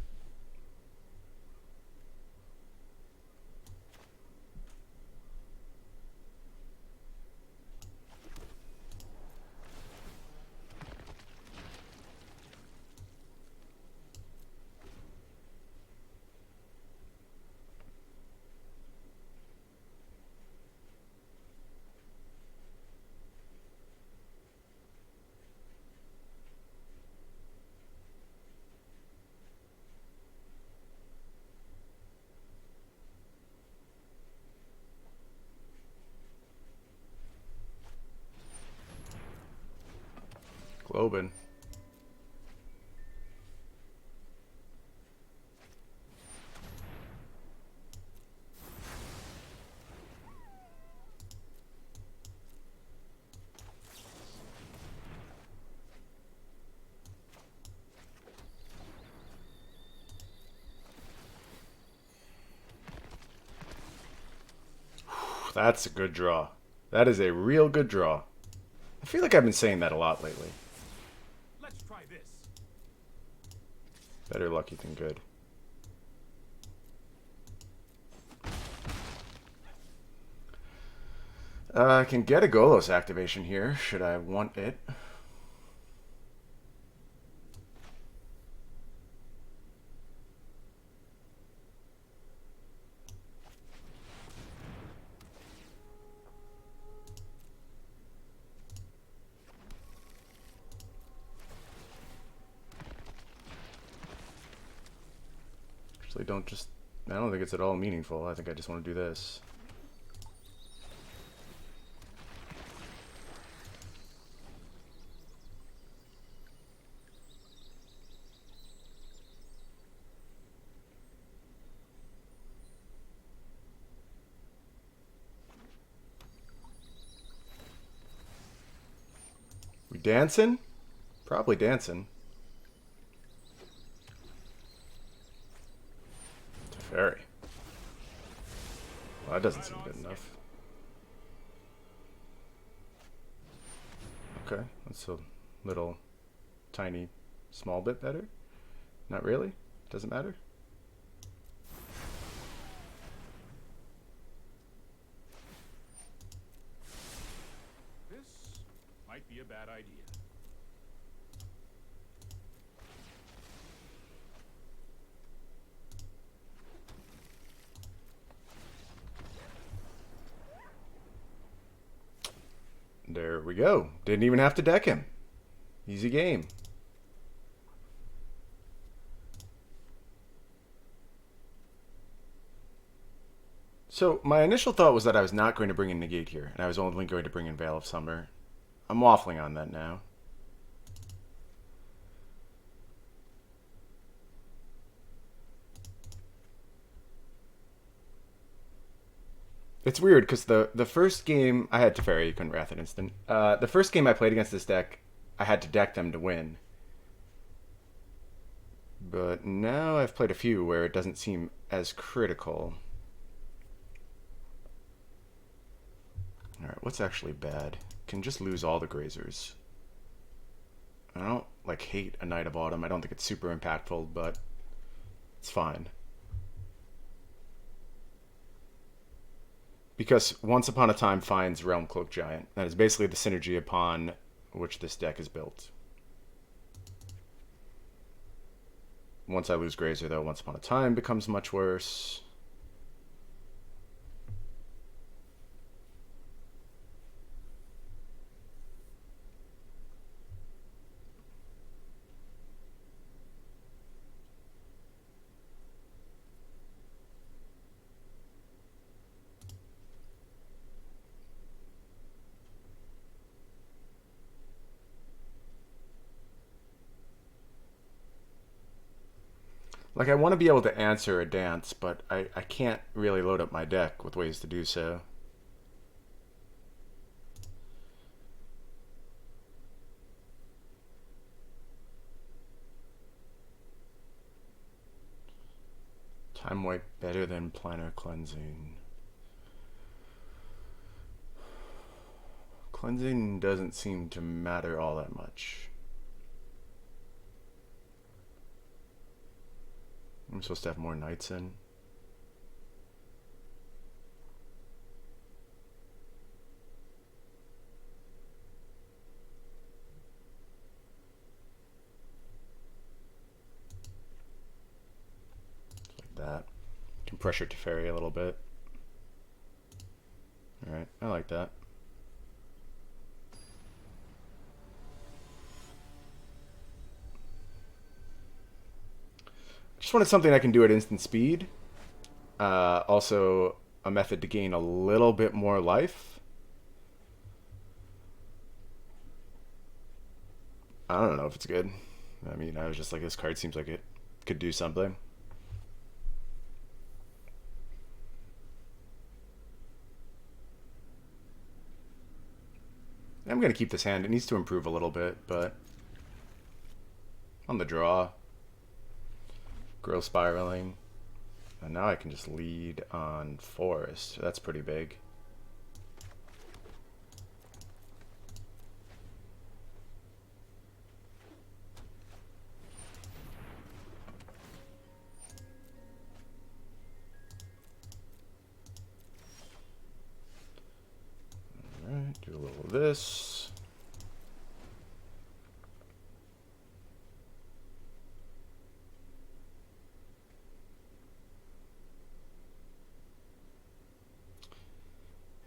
Globin. That's a good draw. That is a real good draw. I feel like I've been saying that a lot lately. Let's try this. Better lucky than good. I can get a Golos activation here, should I want it. Actually, I don't think it's at all meaningful. I think I just want to do this. We dancing? Probably dancing. Teferi. Well, that doesn't seem good enough. Okay, that's a little tiny small bit better. Not really? Doesn't matter? This might be a bad idea. There we go. Didn't even have to deck him. Easy game. So my initial thought was that I was not going to bring in Negate here, and I was only going to bring in Veil of Summer. I'm waffling on that now. It's weird because the first game I had Teferi, you couldn't Wrath an instant. The first game I played against this deck, I had to deck them to win. But now I've played a few where it doesn't seem as critical. Alright, what's actually bad? Can just lose all the grazers. I don't like hate a Knight of Autumn. I don't think it's super impactful, but it's fine. Because Once Upon a Time finds Realm Cloak Giant. That is basically the synergy upon which this deck is built. Once I lose Grazer, though, Once Upon a Time becomes much worse. Like, I want to be able to answer a dance, but I can't really load up my deck with ways to do so. Time wipe better than planar cleansing. Cleansing doesn't seem to matter all that much. I'm supposed to have more knights in. Like that. Can pressure Teferi a little bit. Alright, I like that. Just wanted something I can do at instant speed. Also, a method to gain a little bit more life. I don't know if it's good. I mean, I was just like, this card seems like it could do something. I'm going to keep this hand. It needs to improve a little bit, but on the draw. Growth spiraling. And now I can just lead on forest. That's pretty big. Alright, do a little of this.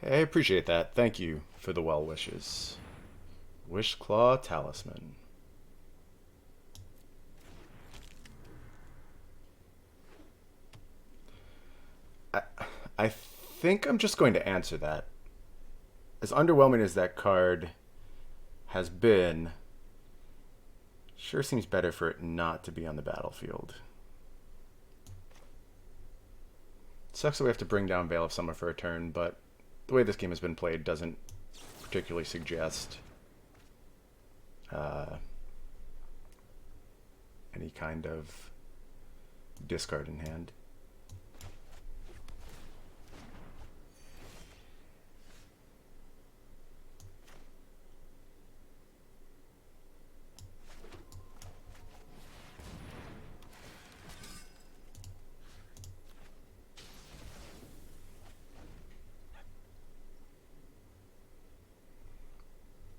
I appreciate that. Thank you for the well wishes. Wishclaw Talisman. I think I'm just going to answer that. As underwhelming as that card has been, sure seems better for it not to be on the battlefield. Sucks that we have to bring down Veil of Summer for a turn, but the way this game has been played doesn't particularly suggest any kind of discard in hand.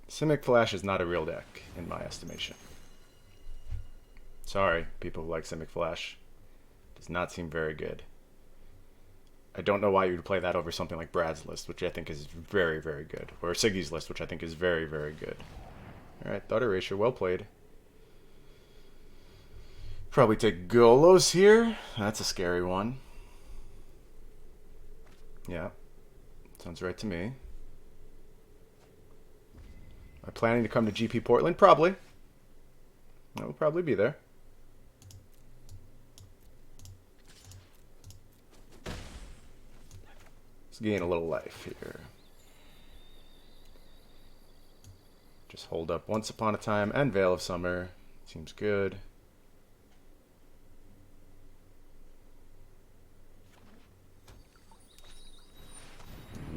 Simic Flash is not a real deck, in my estimation. Sorry, people who like Simic Flash. Does not seem very good. I don't know why you would play that over something like Brad's list, which I think is very, very good. Or Siggy's list, which I think is very, very good. Alright, Thought Erasure, well played. Probably take Golos here. That's a scary one. Yeah, sounds right to me. Am I planning to come to GP Portland? Probably. I will probably be there. This gain a little life here. Just hold up Once Upon a Time and Veil of Summer. Seems good.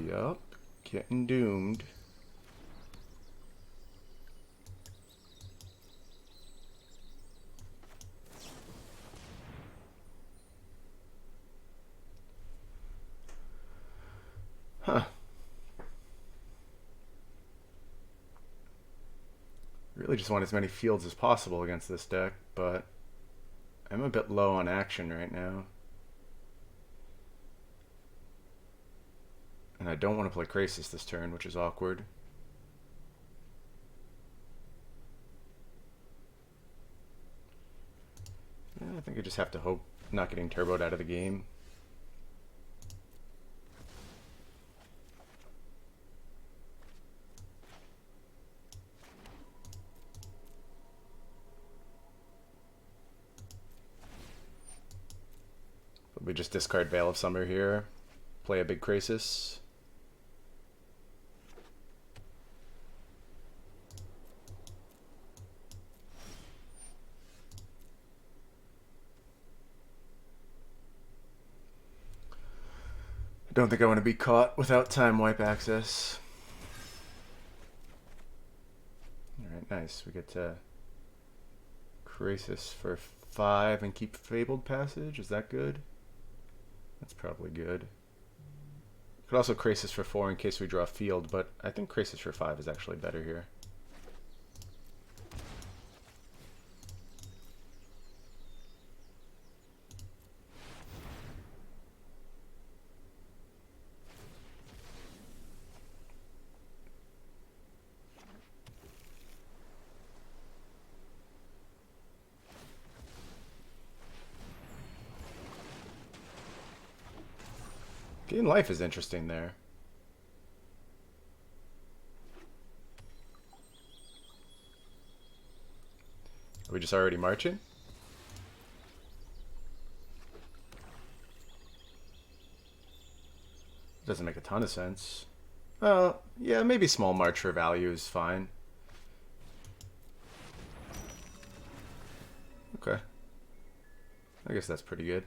Yup. Getting doomed. Huh. Really just want as many fields as possible against this deck, but I'm a bit low on action right now. And I don't want to play Krasis this turn, which is awkward. Yeah, I think I just have to hope not getting turboed out of the game. We just discard Veil of Summer here. Play a big Krasis. I don't think I want to be caught without time wipe access. Alright, nice. We get to Krasis for 5 and keep Fabled Passage. Is that good? That's probably good. Could also Krasis for 4 in case we draw a field, but I think Krasis for 5 is actually better here. Gain life is interesting there. Are we just already marching? Doesn't make a ton of sense. Yeah, maybe small march for value is fine. Okay. I guess that's pretty good.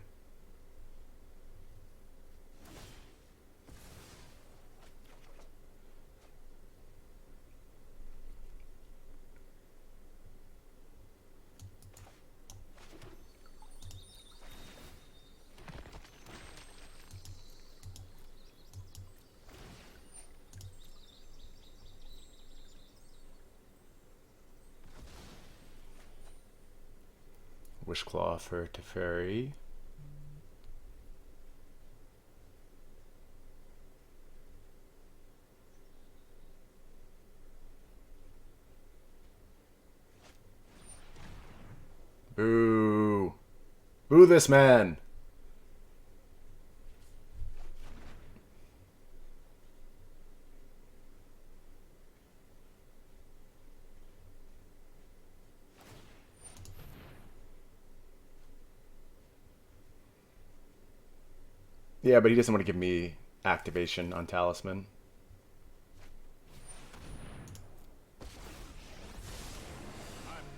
Wishclaw for Teferi. Boo. Boo this man. Yeah, but he doesn't want to give me activation on Talisman.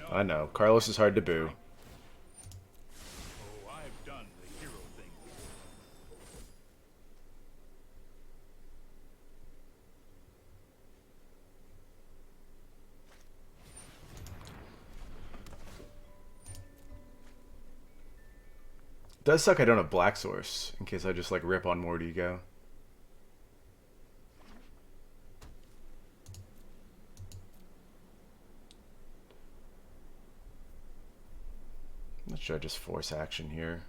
I know. Carlos is hard to boo. Oh, I've done the hero thing. Does suck I don't have Black Source, in case I just like rip on Mordigo. Should I just force action here?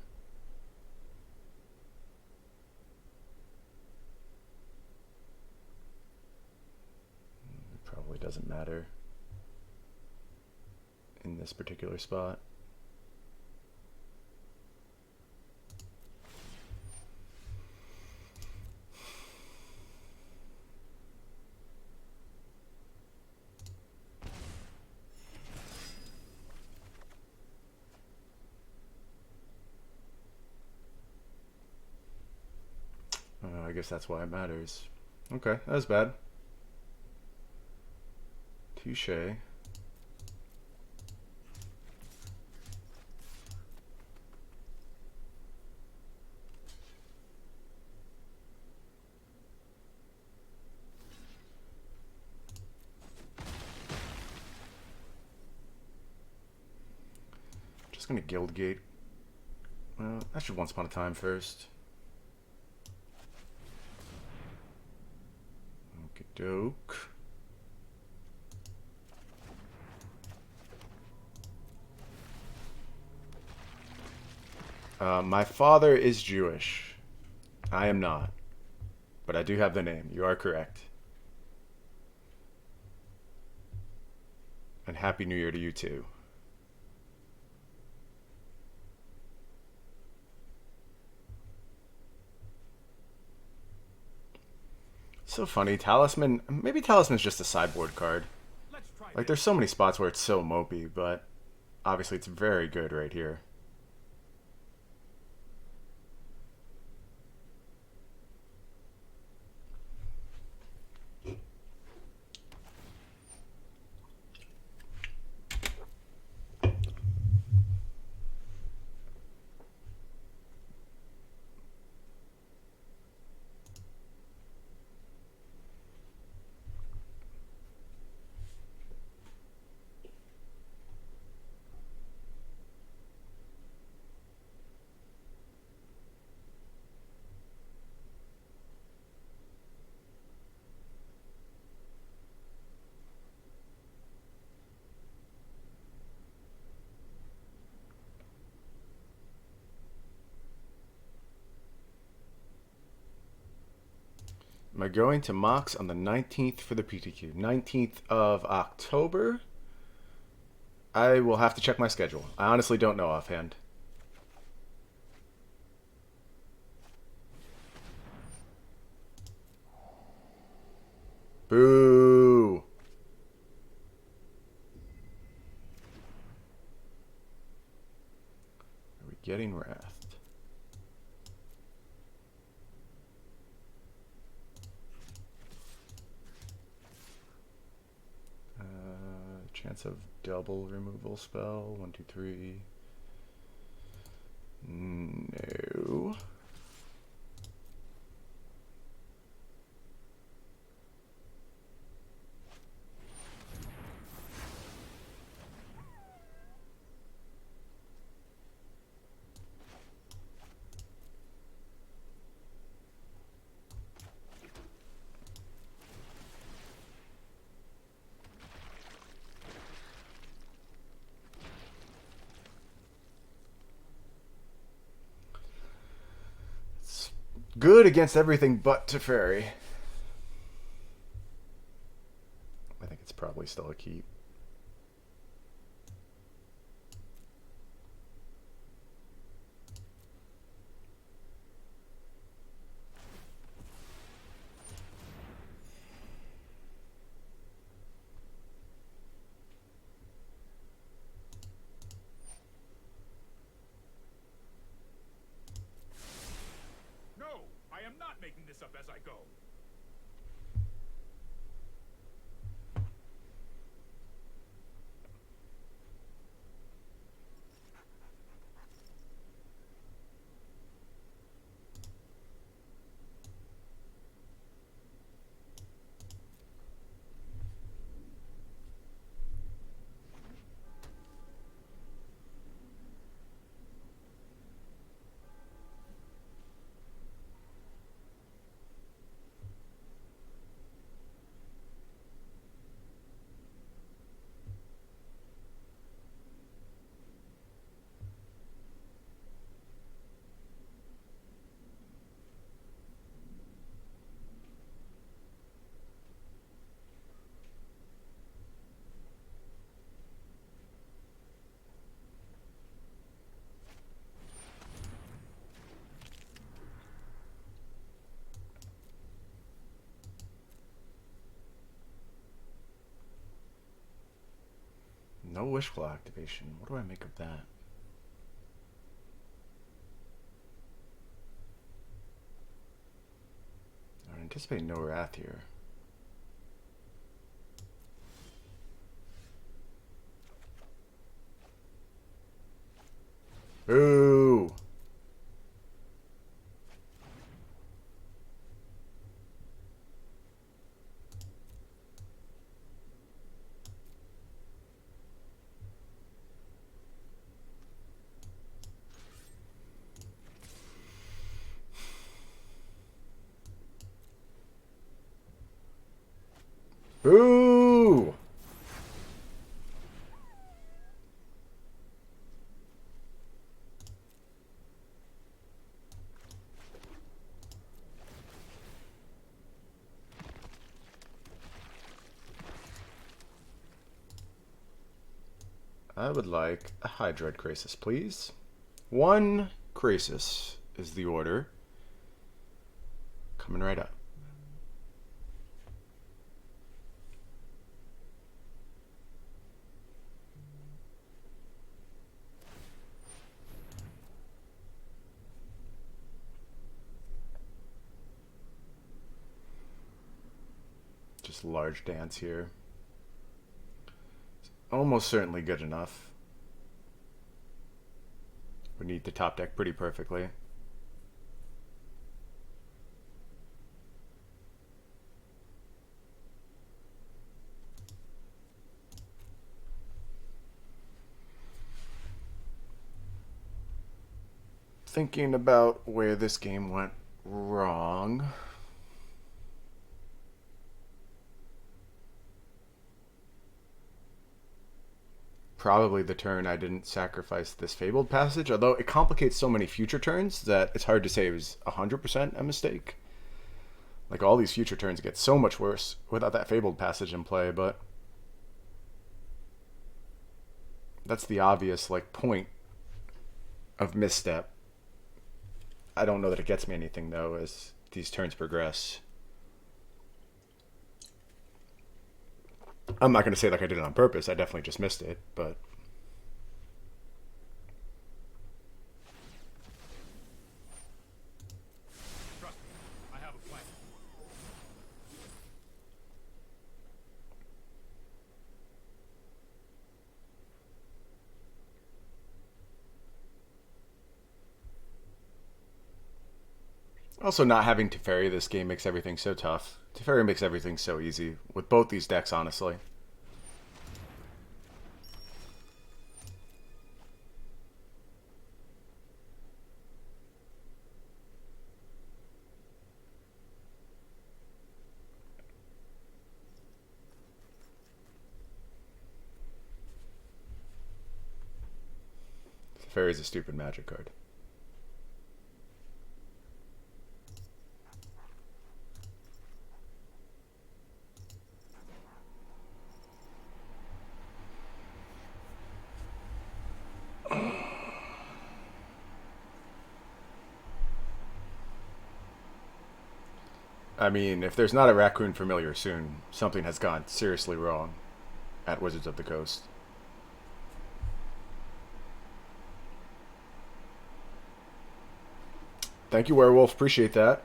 It probably doesn't matter in this particular spot. I I guess that's why it matters. Okay, that was bad. Touche. Just gonna guild gate. Well, I should once upon a time first. Okie doke. My father is Jewish. I am not. But I do have the name. You are correct. And Happy New Year to you too. So funny. Talisman. Maybe Talisman's just a sideboard card. Let's try Like, this. there's so many spots where it's so mopey, but obviously it's very good right here. Am I going to Mox on the 19th for the PTQ? 19th of October? I will have to check my schedule. I honestly don't know offhand. Boo! Are we getting wrathed? Chance of double removal spell. 1, 2, 3. No. Good against everything but Teferi. I think it's probably still a keep. No, I am not making this up as I go. No Wishful activation. What do I make of that? Anticipate no wrath here. Ooh. Ooh. I would like a Hydroid Krasis, please. 1 Krasis is the order. Coming right up. Just large dance here. Almost certainly good enough. We need the top deck pretty perfectly. Thinking about where this game went wrong. Probably the turn I didn't sacrifice this Fabled Passage, although it complicates so many future turns that it's hard to say it was 100% a mistake. Like, all these future turns get so much worse without that Fabled Passage in play, but that's the obvious, like, point of misstep. I don't know that it gets me anything, though, as these turns progress. I'm not going to say like I did it on purpose. I definitely just missed it, but Trust me, I have a plan. also not having Teferi this game makes everything so tough. Teferi makes everything so easy with both these decks, honestly. Teferi's a stupid Magic card. I mean, if there's not a Raccoon Familiar soon, something has gone seriously wrong at Wizards of the Coast. Thank you, Werewolf. Appreciate that.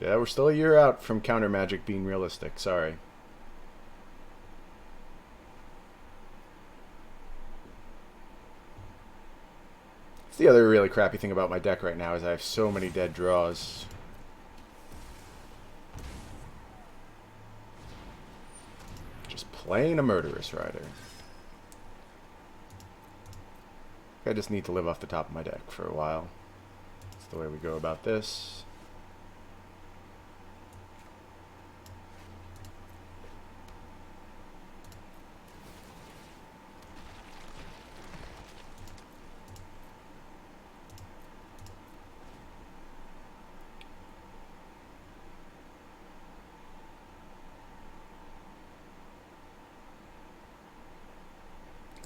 Yeah, we're still a year out from Counter Magic being realistic. Sorry. It's the other really crappy thing about my deck right now is I have so many dead draws. Just playing a Murderous Rider. I just need to live off the top of my deck for a while. That's the way we go about this.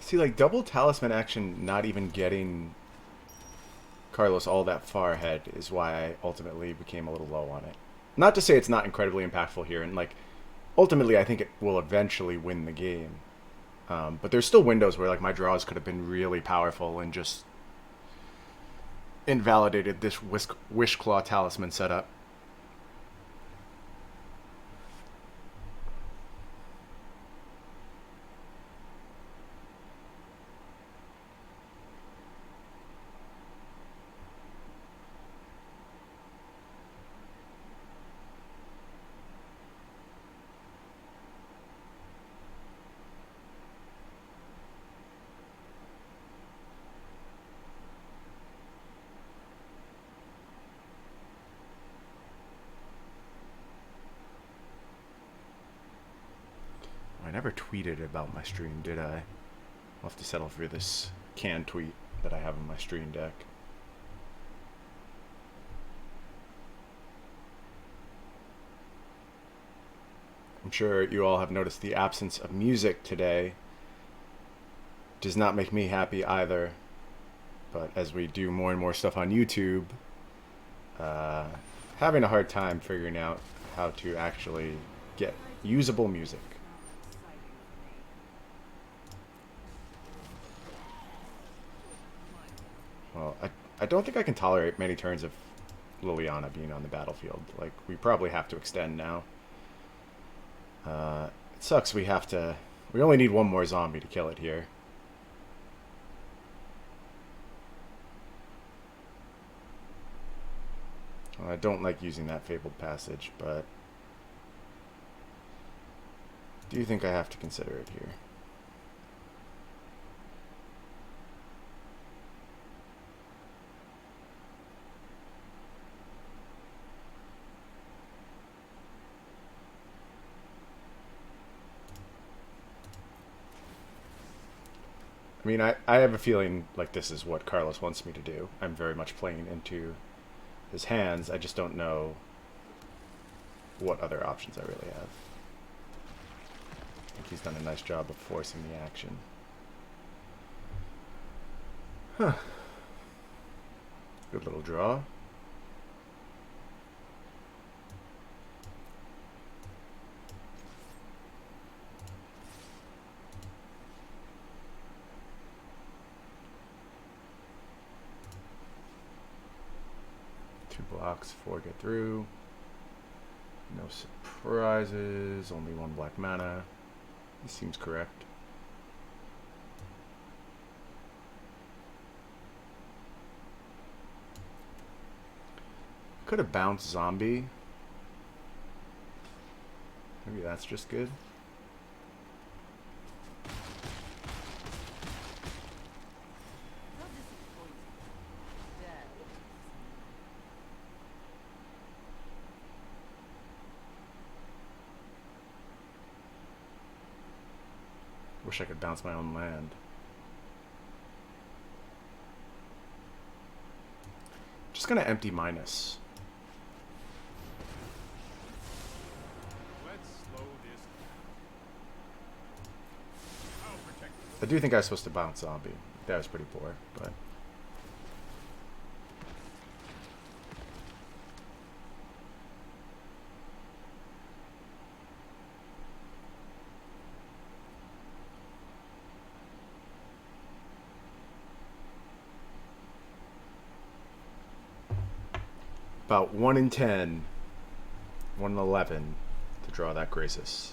See, like, double Talisman action not even getting Carlos all that far ahead is why I ultimately became a little low on it. Not to say it's not incredibly impactful here, and, like, ultimately I think it will eventually win the game. But there's still windows where, like, my draws could have been really powerful and just invalidated this Wish Claw Talisman setup. I never tweeted about my stream, did I? I'll have to settle for this canned tweet that I have on my stream deck. I'm sure you all have noticed the absence of music today. Does not make me happy either. But as we do more and more stuff on YouTube, having a hard time figuring out how to actually get usable music. Well, I don't think I can tolerate many turns of Liliana being on the battlefield. Like, we probably have to extend now. It sucks we have to... We only need one more zombie to kill it here. Well, I don't like using that Fabled Passage, but... do you think I have to consider it here? I mean, I have a feeling like this is what Carlos wants me to do. I'm very much playing into his hands. I just don't know what other options I really have. I think he's done a nice job of forcing the action. Huh. Good little draw. Blocks, 4 get through. No surprises. Only 1 black mana. This seems correct. Could have bounced zombie. Maybe that's just good. Wish I could bounce my own land. Just gonna empty minus. Let's slow this down. I'll protect you. I do think I was supposed to bounce zombie. That was pretty poor, but... about 1 in 10, 1 in 11 to draw that Graces.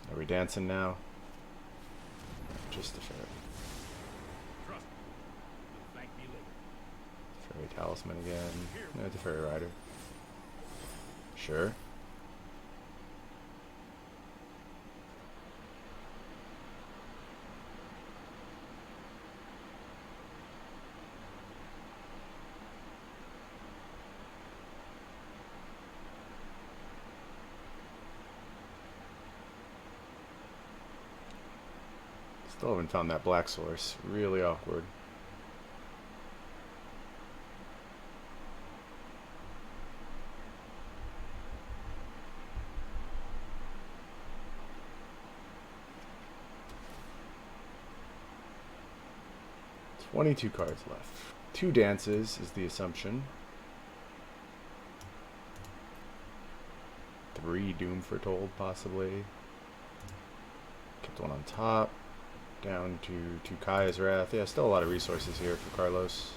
Are we dancing now? Just the fairy. Trust me. You'll thank me later. Fairy Talisman again. No, it's a Fairy Rider. Sure. Still haven't found that black source. Really awkward. $22 cards left. 2 dances is the assumption. 3 Doom Foretold, possibly. Kept one on top. Down to Kaya's Wrath. Yeah, still a lot of resources here for Carlos.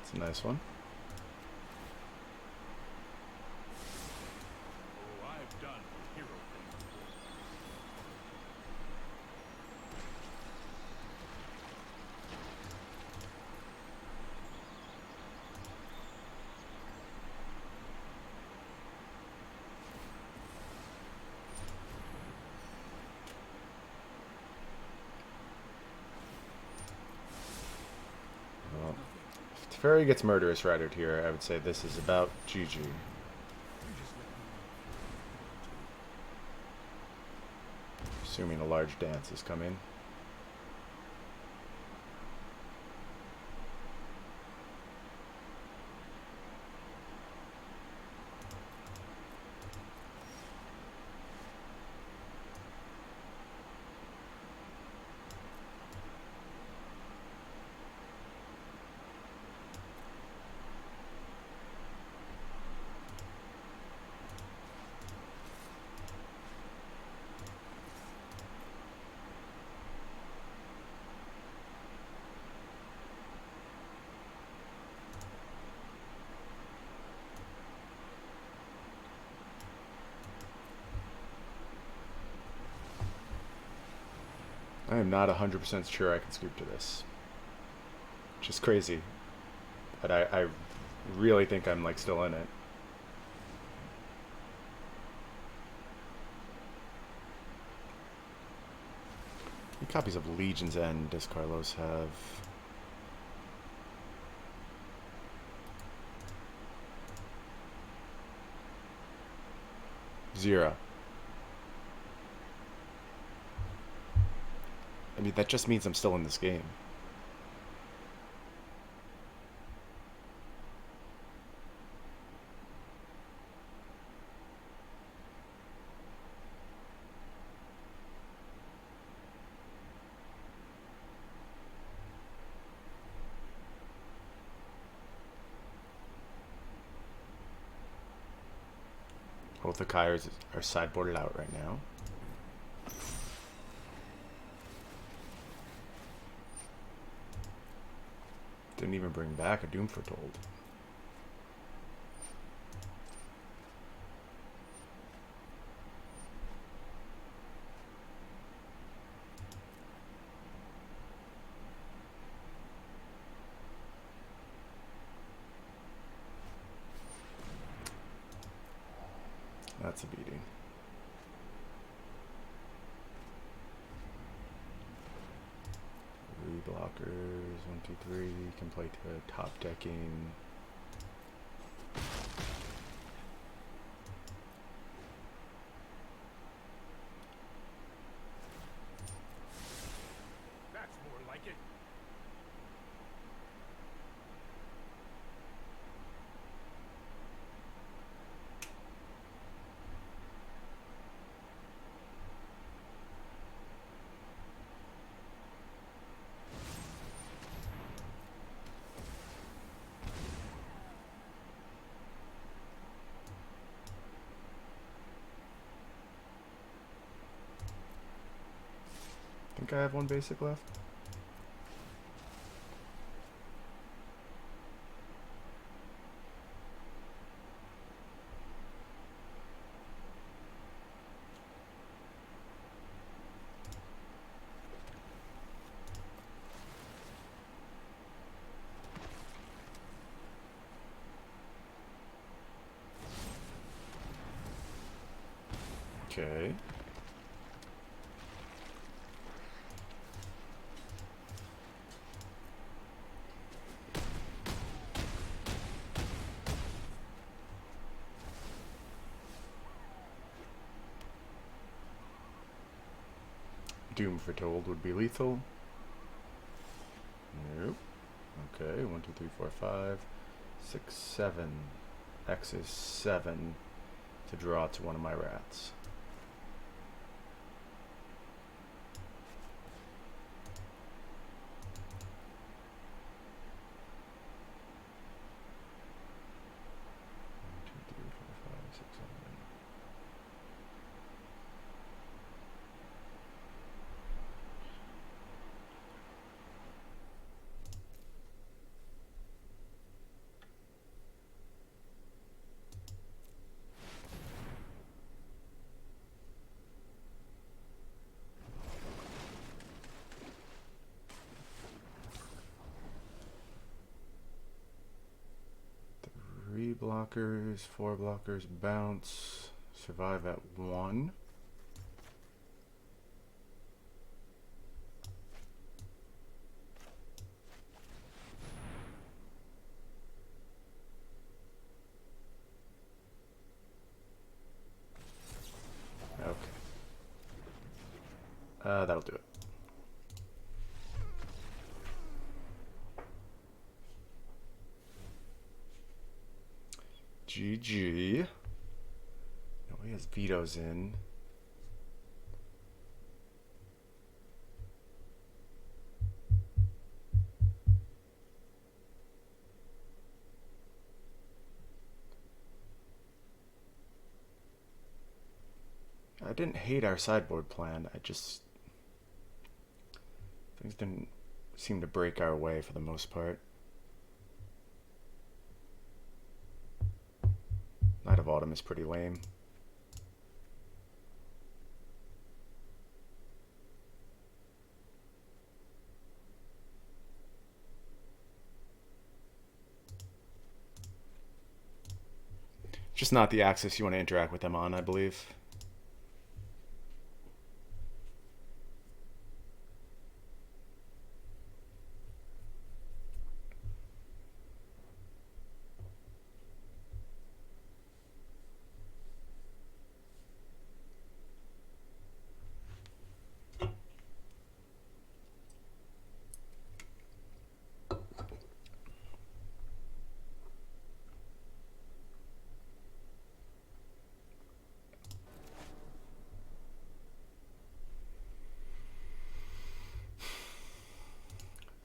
It's a nice one. Oh, I've done hero things before. Well, if Teferi gets Murderous Ridered here, I would say this is about GG. You just let me know. Assuming a large dance is coming. I am not 100% sure I can scoop to this. Which is crazy. But I really think I'm like still in it. How many copies of Legion's End does Carlos have? 0. I mean, that just means I'm still in this game. Both the Kyers are sideboarded out right now. Didn't even bring back a Doom Foretold. That's a beating. Three blockers, 1, 2, 3. Can play to top decking. That's more like it. I think I have one basic left. Okay. Doom Foretold would be lethal. Nope. Okay, 1, 2, 3, 4, 5, 6, 7. X is 7 to draw to one of my rats. blockers, 4 blockers, bounce, survive at 1. Okay. That'll do it. GG. No, he has vetoes in. I didn't hate our sideboard plan. Things didn't seem to break our way for the most part. Knight of Autumn is pretty lame. Just not the axis you want to interact with them on, I believe.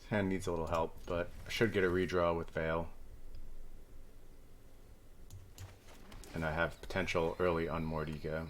Hand needs a little help, but I should get a redraw with Veil. And I have potential early Unmoored Ego.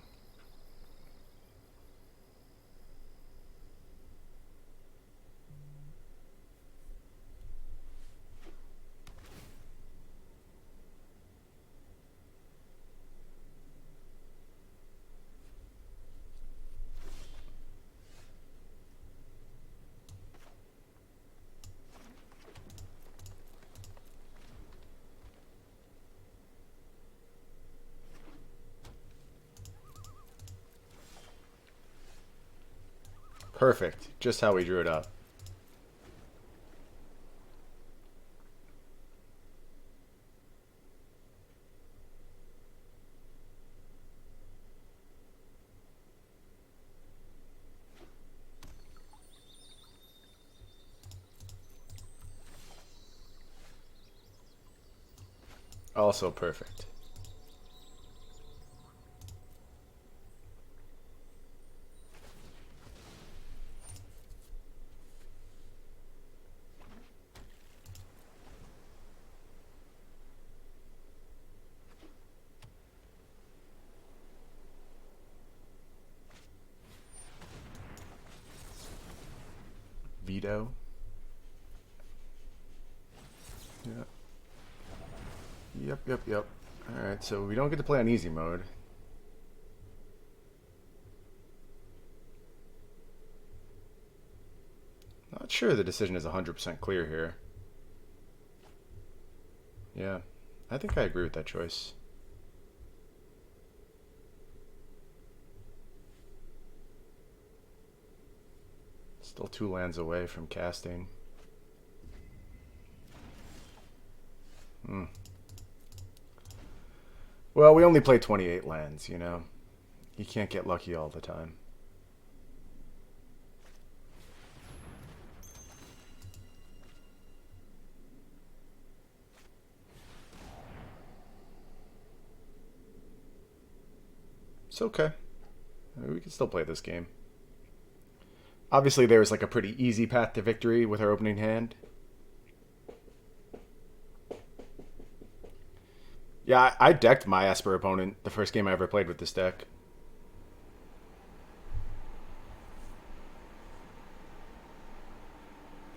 Perfect. Just how we drew it up. Also perfect. Veto. Yeah. Yep. Alright, so we don't get to play on easy mode. Not sure the decision is 100% clear here. Yeah, I think I agree with that choice. Still 2 lands away from casting. Well, we only play 28 lands, you know. You can't get lucky all the time. It's okay. We can still play this game. Obviously, there was like a pretty easy path to victory with our opening hand. Yeah, I decked my Esper opponent the first game I ever played with this deck.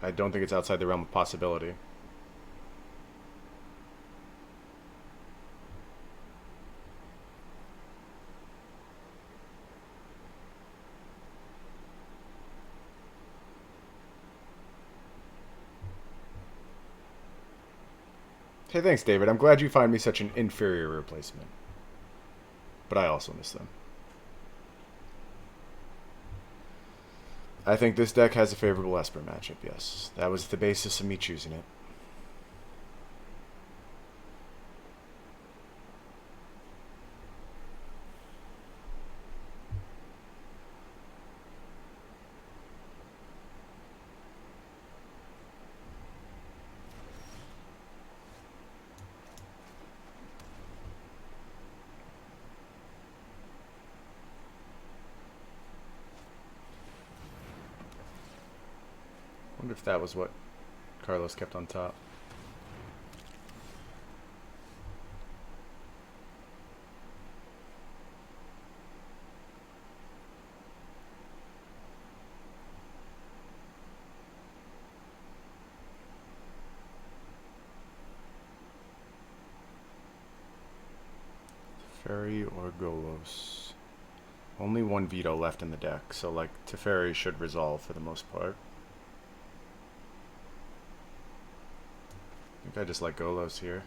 I don't think it's outside the realm of possibility. Hey, thanks, David. I'm glad you find me such an inferior replacement. But I also miss them. I think this deck has a favorable Esper matchup, yes. That was the basis of me choosing it. Wonder if that was what Carlos kept on top. Teferi or Golos. Only one veto left in the deck, so like Teferi should resolve for the most part. I think I just like Golos here.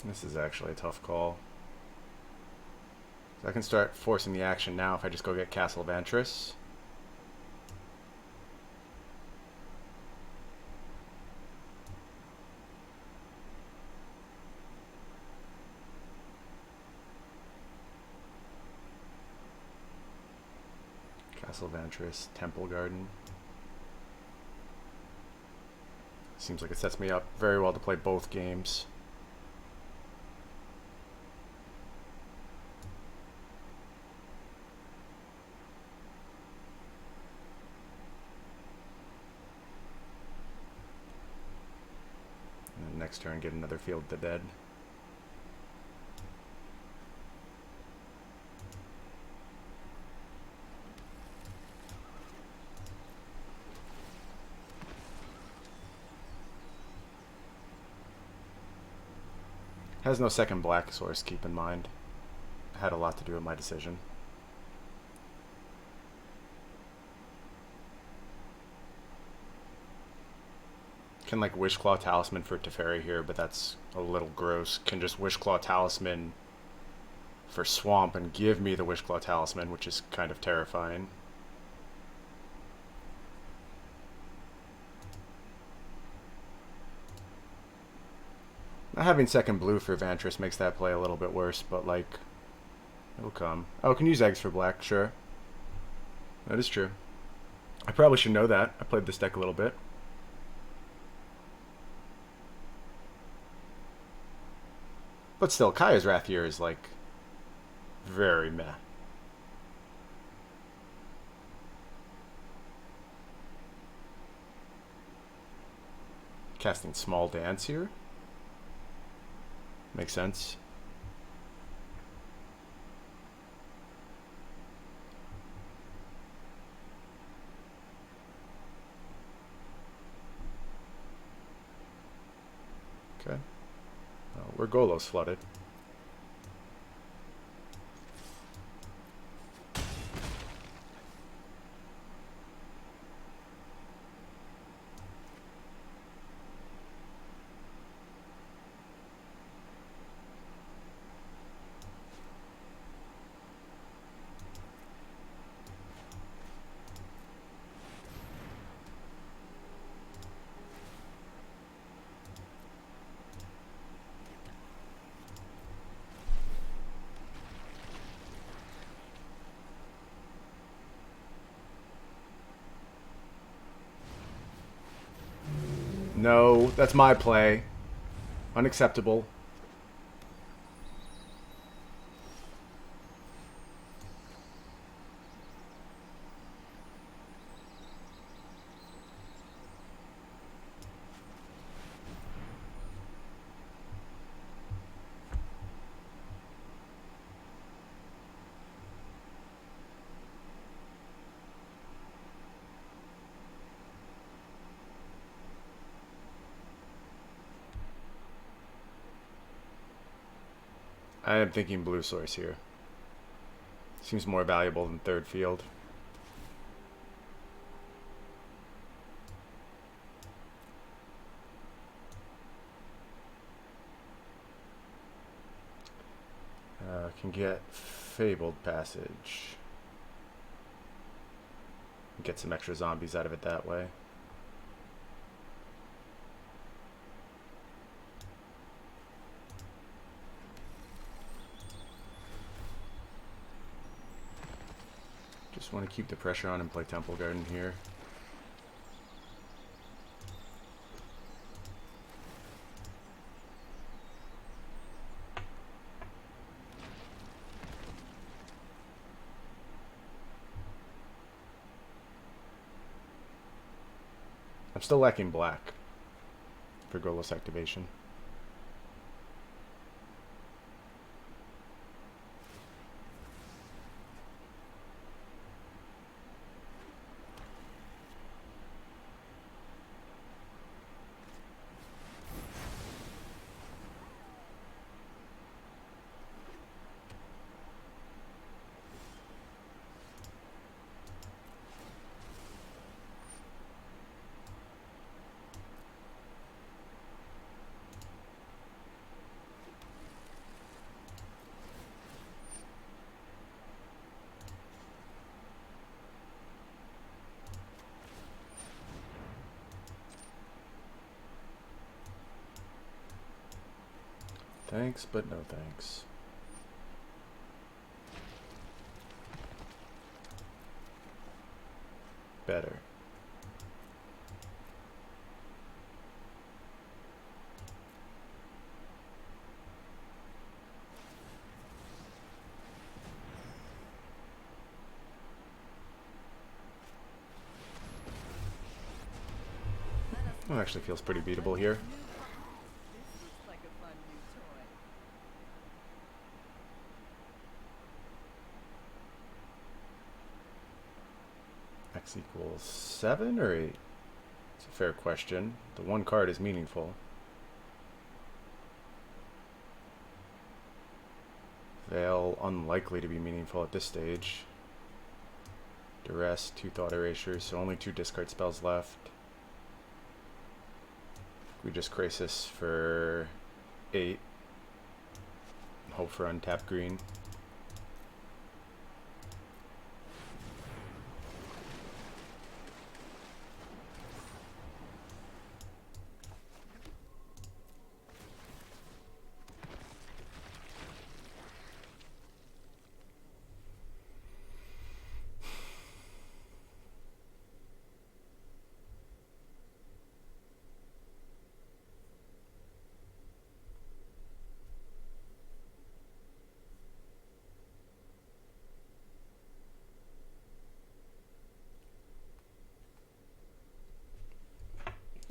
This is actually a tough call. So I can start forcing the action now if I just go get Castle Vantress. Castle Vantress, Temple Garden. Seems like it sets me up very well to play both games. And then next turn get another Field of the Dead. Has no second black source, keep in mind. Had a lot to do with my decision. Can like Wishclaw Talisman for Teferi here, but that's a little gross. Can just Wishclaw Talisman for Swamp and give me the Wishclaw Talisman, which is kind of terrifying. Not having second blue for Vantress makes that play a little bit worse, but like, it'll come. Oh, can use eggs for black, sure. That is true. I probably should know that. I played this deck a little bit. But still, Kaya's Wrath here is like very meh. Casting Small Dance here. Makes sense. Okay. We're Golos flooded. No, that's my play. Unacceptable. I am thinking blue source here. Seems more valuable than third field. Can get Fabled Passage. Get some extra zombies out of it that way. Just want to keep the pressure on and play Temple Garden here. I'm still lacking black for Golos activation. Thanks, but no thanks. Better. Well, actually feels pretty beatable here. This looks like a fun new toy. X equals 7 or 8? It's a fair question. The one card is meaningful. Veil, unlikely to be meaningful at this stage. Duress, 2 thought erasures, so only 2 discard spells left. We just Crisis for 8. Hope for untapped green.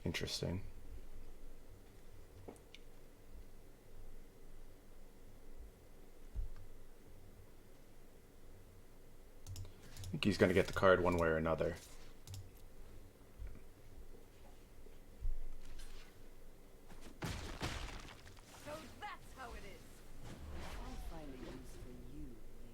Interesting. I think he's going to get the card one way or another. So that's how it is. I'll find a use for you later.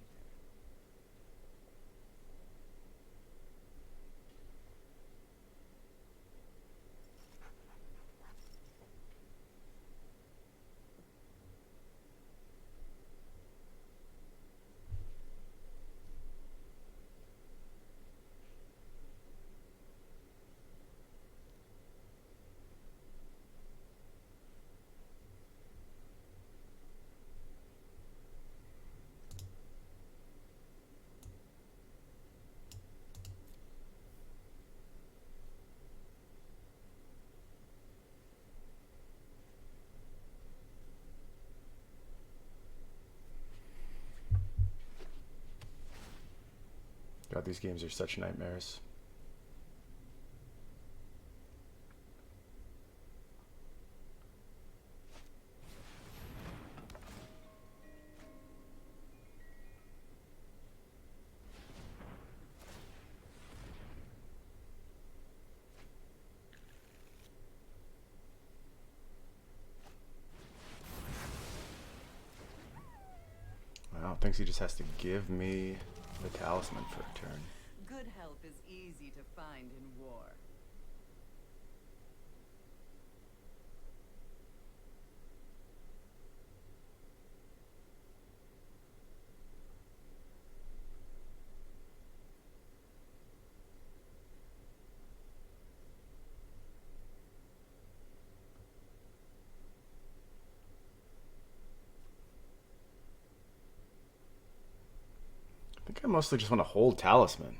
God, these games are such nightmares. thinks he just has to give me the talisman for a turn. Good help is easy to find in war. I think I mostly just want to hold talisman.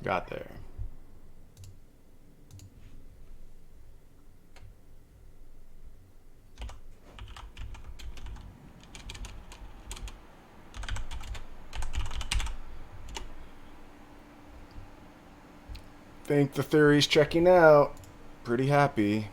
Got there. Think the theory's checking out. Pretty happy.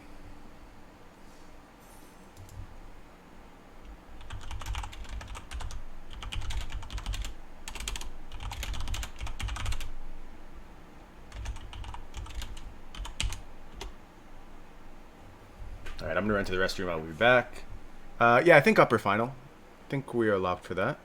Alright, I'm gonna run to the restroom. I'll be back. Yeah, I think upper final. I think we are locked for that.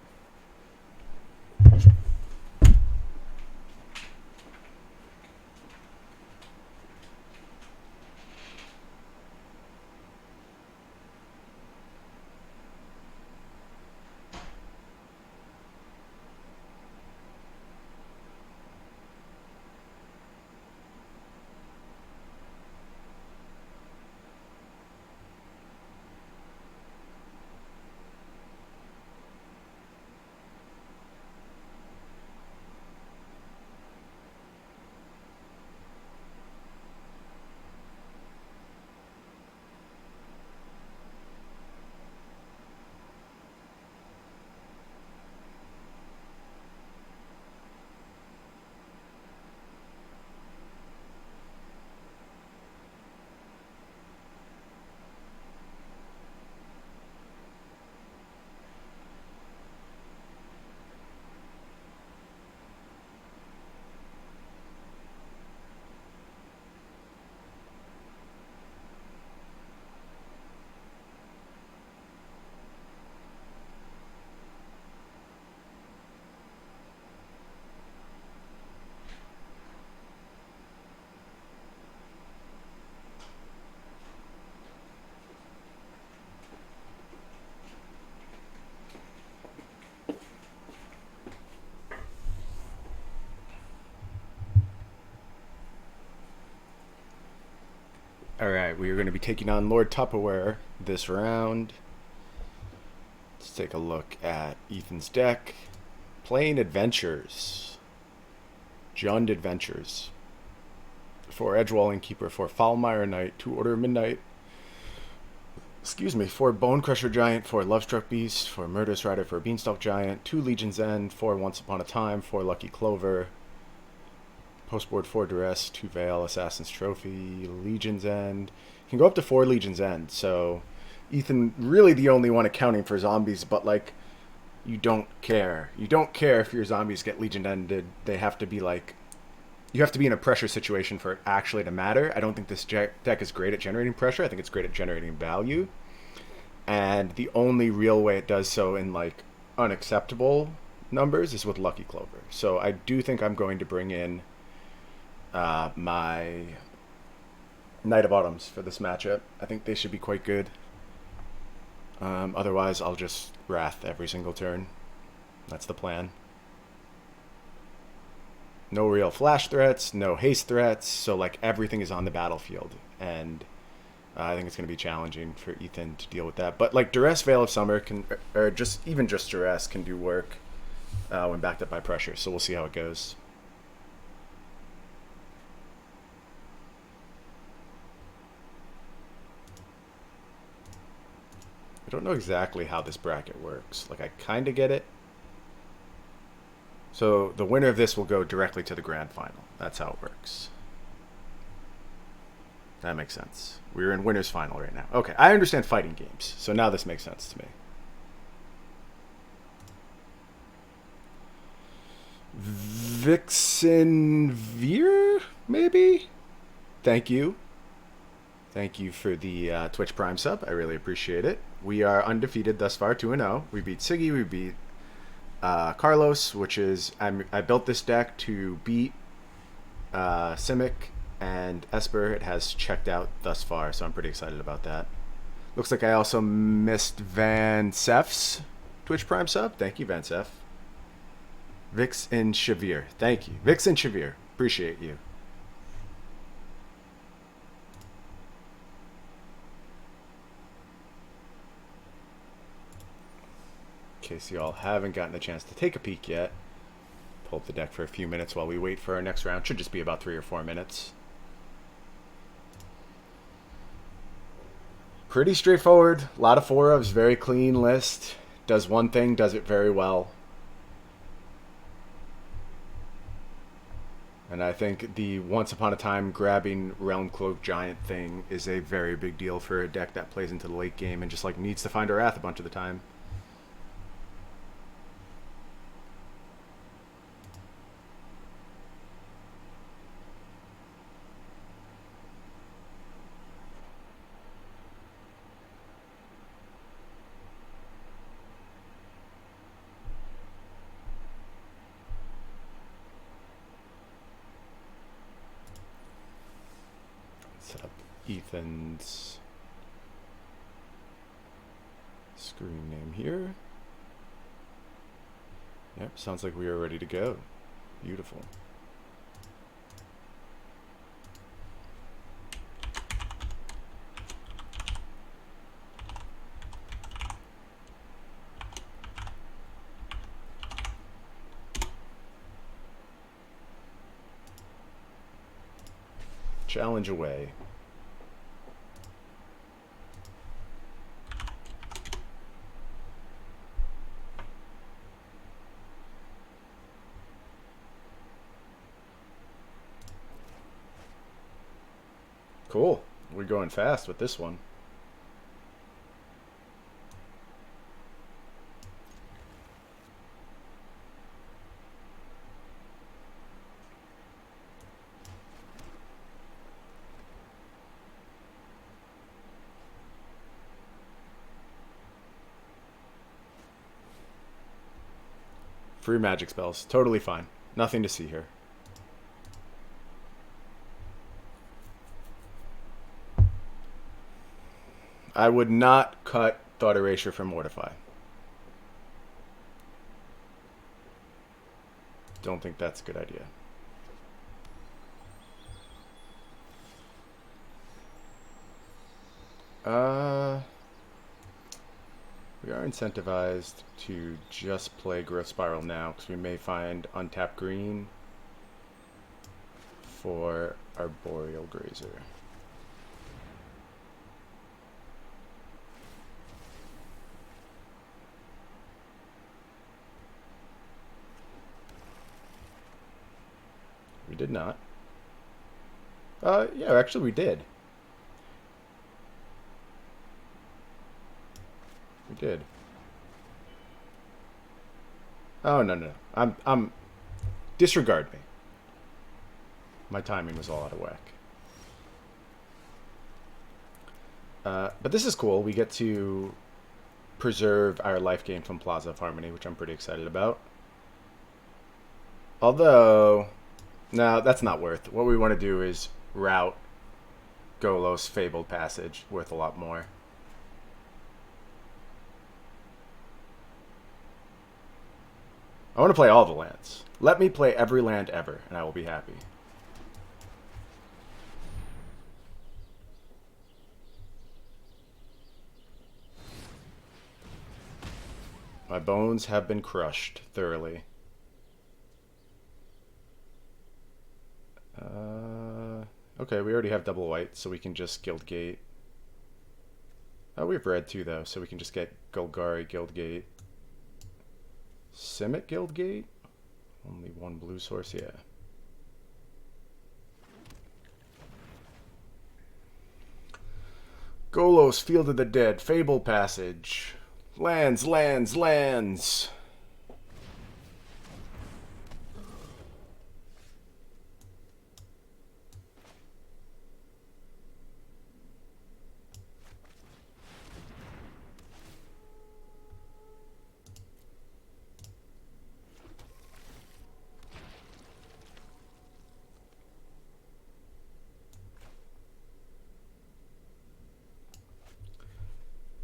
Alright, we are going to be taking on Lord Tupperware this round. Let's take a look at Ethan's deck. Playing Adventures. Jund Adventures. 4 Edgewalling Keeper, 4 Foulmire Knight, 2 Order of Midnight, excuse me, 4 Bone Crusher Giant, 4 Lovestruck Beast, 4 Murderous Rider, 4 Beanstalk Giant, 2 Legion's End, 4 Once Upon a Time, 4 Lucky Clover, postboard 4 Duress, 2 Veil, Assassin's Trophy, Legion's End. Can go up to 4 Legion's End, so Ethan really the only one accounting for zombies, but like, you don't care. You don't care if your zombies get Legion ended. They have to be like, you have to be in a pressure situation for it actually to matter. I don't think this deck is great at generating pressure. I think it's great at generating value. And the only real way it does so in like unacceptable numbers is with Lucky Clover. So I do think I'm going to bring in my Knight of Autumns for this matchup. I think they should be quite good. Otherwise, I'll just Wrath every single turn. That's the plan. No real flash threats, no haste threats, so like everything is on the battlefield. And I think it's going to be challenging for Ethan to deal with that. But like Duress, Veil of Summer can, or just even just Duress can do work when backed up by pressure. So we'll see how it goes. I don't know exactly how this bracket works. Like I kind of get it. So the winner of this will go directly to the grand final. That's how it works. That makes sense. We're in winner's final right now. Okay, I understand fighting games, so now this makes sense to me. Vixen Veer, maybe? Thank you. Thank you for the Twitch Prime sub. I really appreciate it. We are undefeated thus far, 2-0. We beat Siggy, we beat Carlos, which is... I built this deck to beat Simic and Esper. It has checked out thus far, so I'm pretty excited about that. Looks like I also missed Van Sef's Twitch Prime sub. Thank you, Van Sef. Vix and Shavir. Thank you. Vix and Shavir. Appreciate you. In case you all haven't gotten the chance to take a peek yet, pull up the deck for a few minutes while we wait for our next round. Should just be about 3 or 4 minutes. Pretty straightforward. A lot of 4-ofs, very clean list. Does one thing, does it very well. And I think the Once Upon a Time grabbing Realm Cloak Giant thing is a very big deal for a deck that plays into the late game and just like needs to find a Wrath a bunch of the time. Set up Ethan's screen name here. Yep, sounds like we are ready to go. Beautiful. Challenge away. Cool. We're going fast with this one. Free magic spells. Totally fine. Nothing to see here. I would not cut Thought Erasure from Mortify. Don't think that's a good idea. We are incentivized to just play Growth Spiral now because we may find untapped green for our Boreal Grazer. did not. Yeah, actually we did. We did. Oh, no, no. I'm... Disregard me. My timing was all out of whack. But this is cool. We get to preserve our life gain from Plaza of Harmony, which I'm pretty excited about. Although, no, that's not worth. What we want to do is route Golos' Fabled Passage, worth a lot more. I want to play all the lands. Let me play every land ever, and I will be happy. My bones have been crushed thoroughly. Okay, we already have double white, so we can just Guildgate. Oh, we have red too, though, so we can just get Golgari Guildgate. Simic Guildgate? Only one blue source, yeah. Golos, Field of the Dead, Fable Passage. Lands, lands, lands!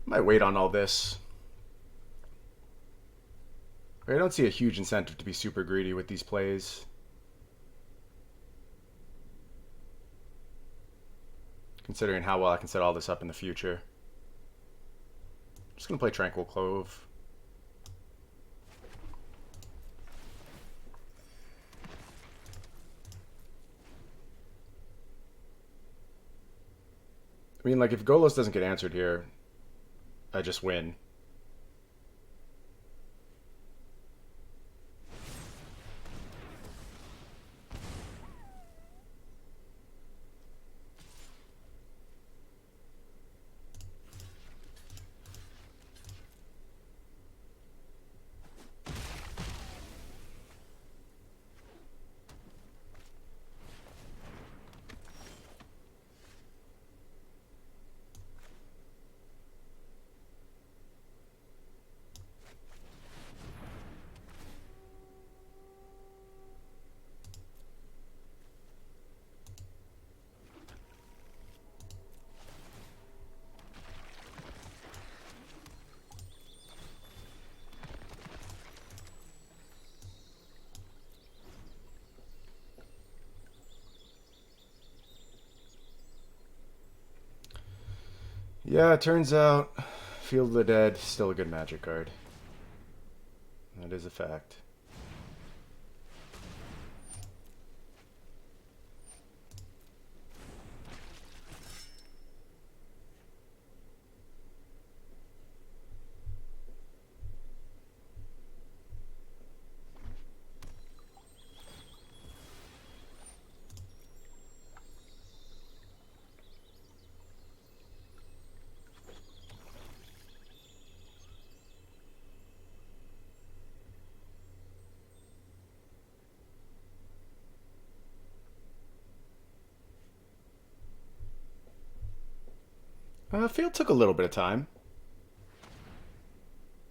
Might wait on all this. I don't see a huge incentive to be super greedy with these plays. Considering how well I can set all this up in the future. I'm just going to play Tranquil Clove. I mean, like, if Golos doesn't get answered here, I just win. Yeah, it turns out Field of the Dead, still a good Magic card. That is a fact. Field took a little bit of time.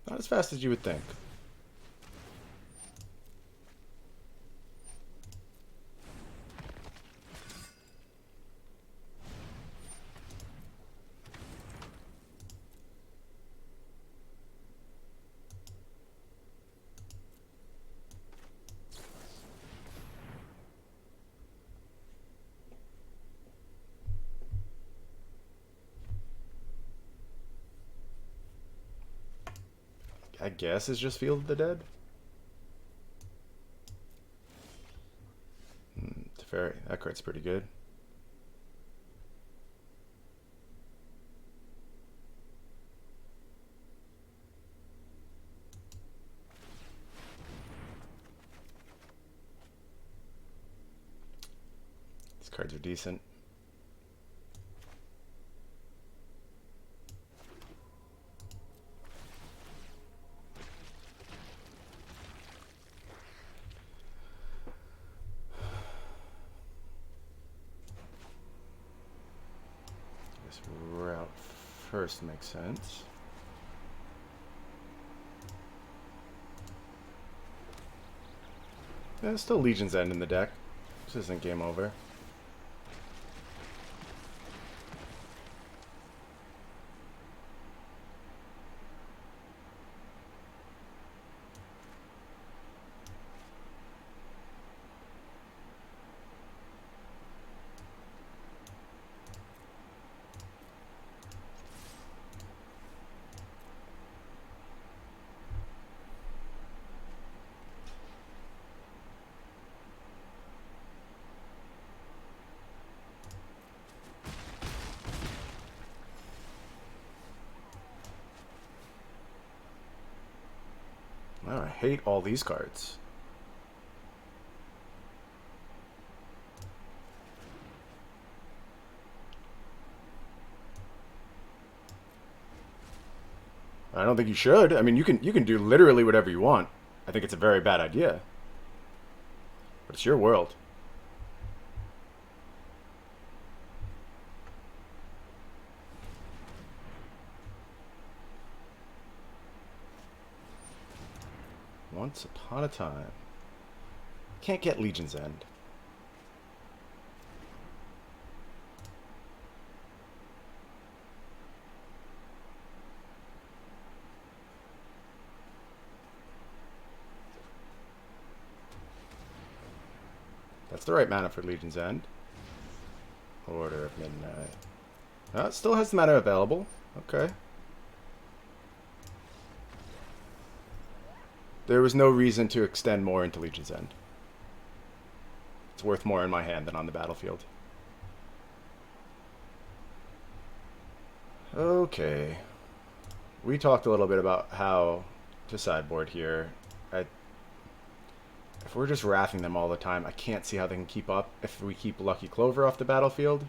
Not as fast as you would think. I guess it's just Field of the Dead. Teferi, that card's pretty good. cards are decent. This route first makes sense. Yeah, there's still Legion's End in the deck. This isn't game over. Wow, I hate all these cards. I don't think you should. I mean, you can do literally whatever you want. I think it's a very bad idea. But it's your world. Once upon a time. Can't get Legion's End. That's the right mana for Legion's End. Order of Midnight. Oh, it still has the mana available. Okay. There was no reason to extend more into Legion's End. It's worth more in my hand than on the battlefield. Okay. We talked a little bit about how to sideboard here. If we're just wrathing them all the time, I can't see how they can keep up if we keep Lucky Clover off the battlefield.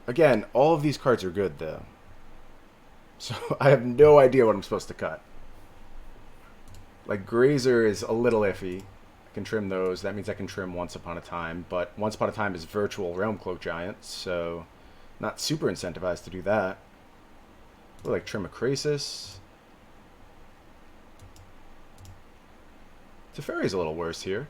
Again, all of these cards are good, though. So I have no idea what I'm supposed to cut. Like, Grazer is a little iffy. I can trim those. That means I can trim Once Upon a Time. But Once Upon a Time is virtual Realm Cloak Giant, so not super incentivized to do that. We'll, like, trim a Krasis. Teferi's a little worse here.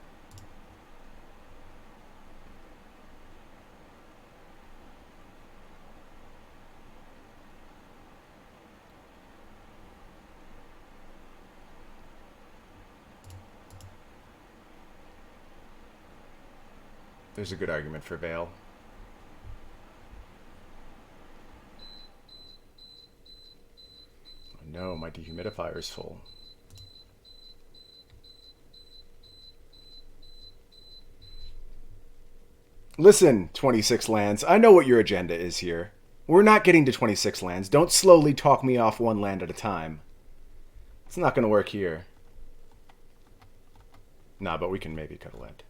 There's a good argument for Veil. Oh no, my dehumidifier is full. Listen, 26 lands, I know what your agenda is here. We're not getting to 26 lands. Don't slowly talk me off one land at a time. It's not going to work here. Nah, but we can maybe cut a land.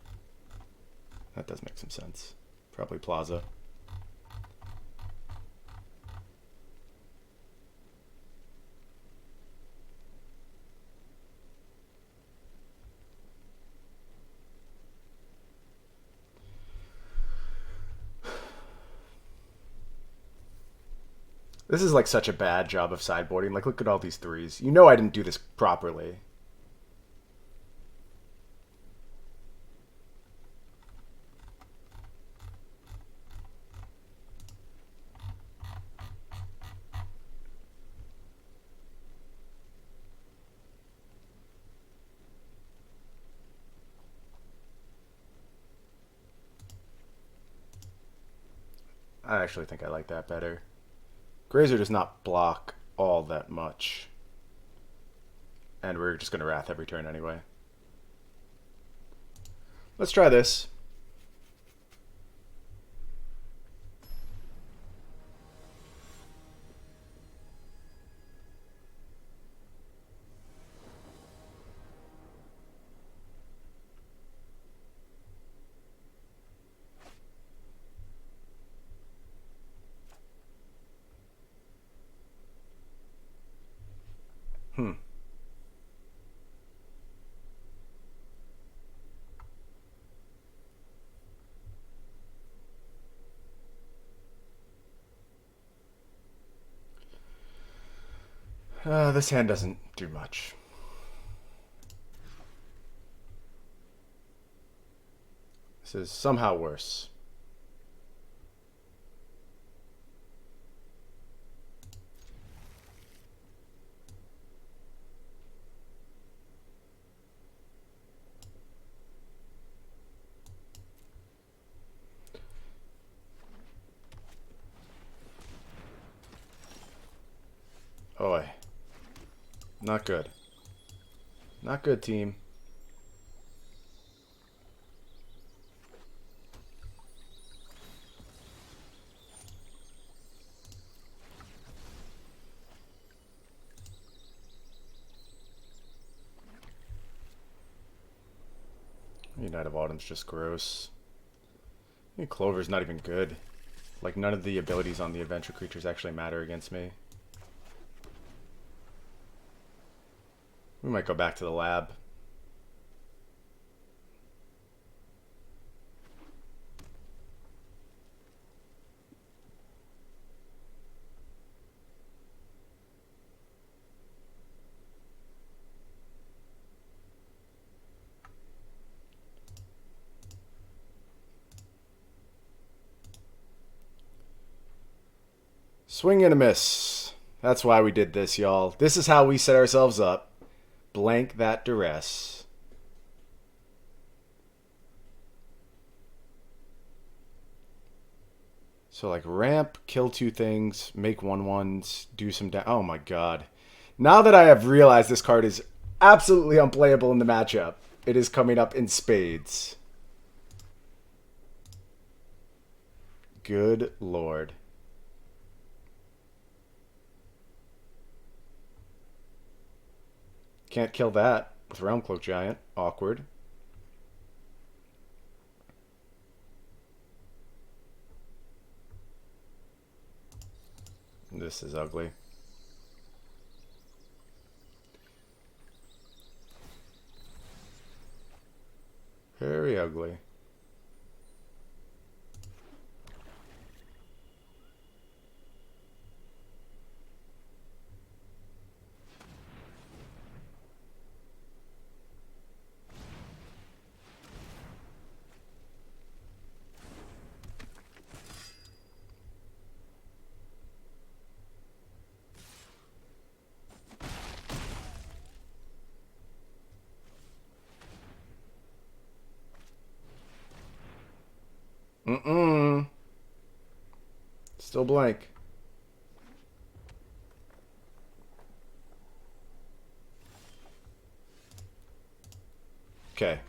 That does make some sense. Probably Plaza. This is like such a bad job of sideboarding. Like, look at all these threes. You know I didn't do this properly. I actually think I like that better. Grazer does not block all that much. And we're just going to Wrath every turn anyway. Let's try this. This hand doesn't do much. This is somehow worse. Oi. Not good. Not good, team. Knight of Autumn's just gross. I think Clover's not even good. Like, none of the abilities on the adventure creatures actually matter against me. We might go back to the lab. Swing and a miss. That's why we did this, y'all. This is how we set ourselves up. Blank that duress. So, like, ramp, kill 2 things, make 1/1s, do some oh my god. Now that I have realized this card is absolutely unplayable in the matchup, it is coming up in spades. Good lord. Can't kill that with Realm Cloak Giant. Awkward. This is ugly. Very ugly. Mm-mm. Still blank. Okay.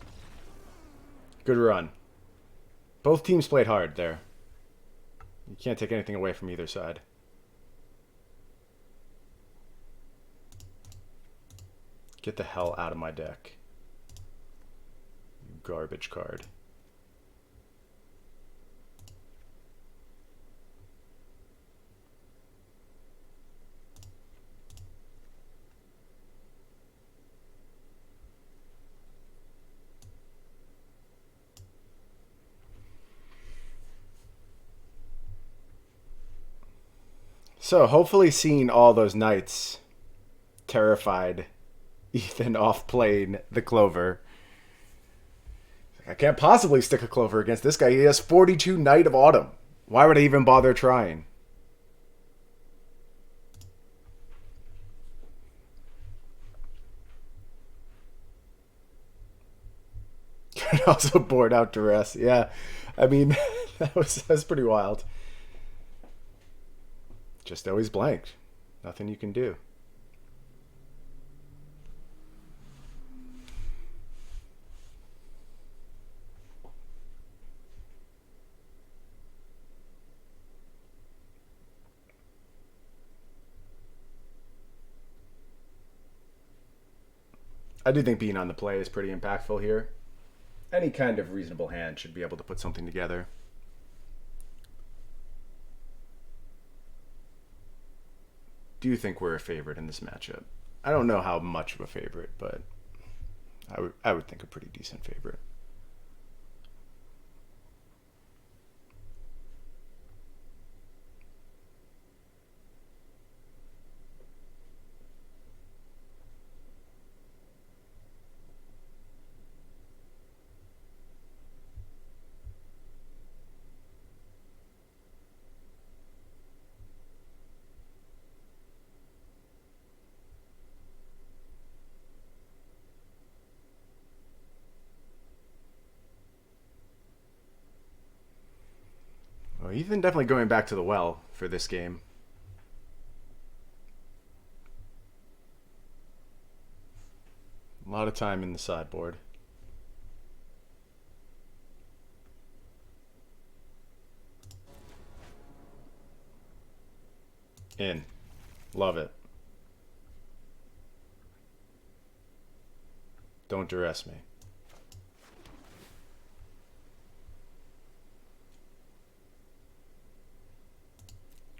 Good run. Both teams played hard there. You can't take anything away from either side. Get the hell out of my deck. You garbage card. So, hopefully seeing all those knights terrified Ethan off playing the Clover. I can't possibly stick a Clover against this guy. He has 42 Knight of Autumn. Why would I even bother trying? Could also board out duress. Yeah, I mean, that's pretty wild. Just always blanked. Nothing you can do. I do think being on the play is pretty impactful here. Any kind of reasonable hand should be able to put something together. Do you think we're a favorite in this matchup? I don't know how much of a favorite, but I would think a pretty decent favorite. Ethan definitely going back to the well for this game. A lot of time in the sideboard. In. Love it. Don't duress me.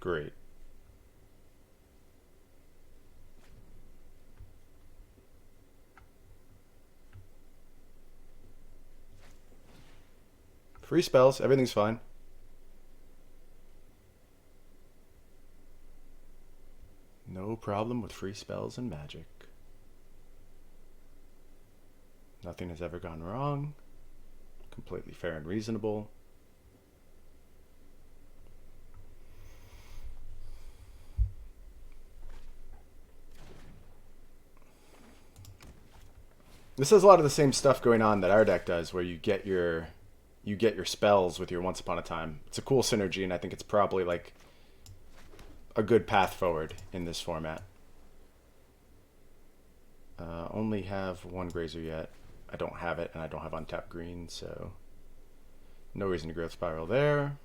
Great. Free spells, everything's fine. No problem with free spells and magic. Nothing has ever gone wrong. Completely fair and reasonable. This has a lot of the same stuff going on that our deck does, where you get your spells with your Once Upon a Time. It's a cool synergy, and I think it's probably like a good path forward in this format. Only have one Grazer yet. I don't have it, and I don't have untapped green, so no reason to Growth Spiral there.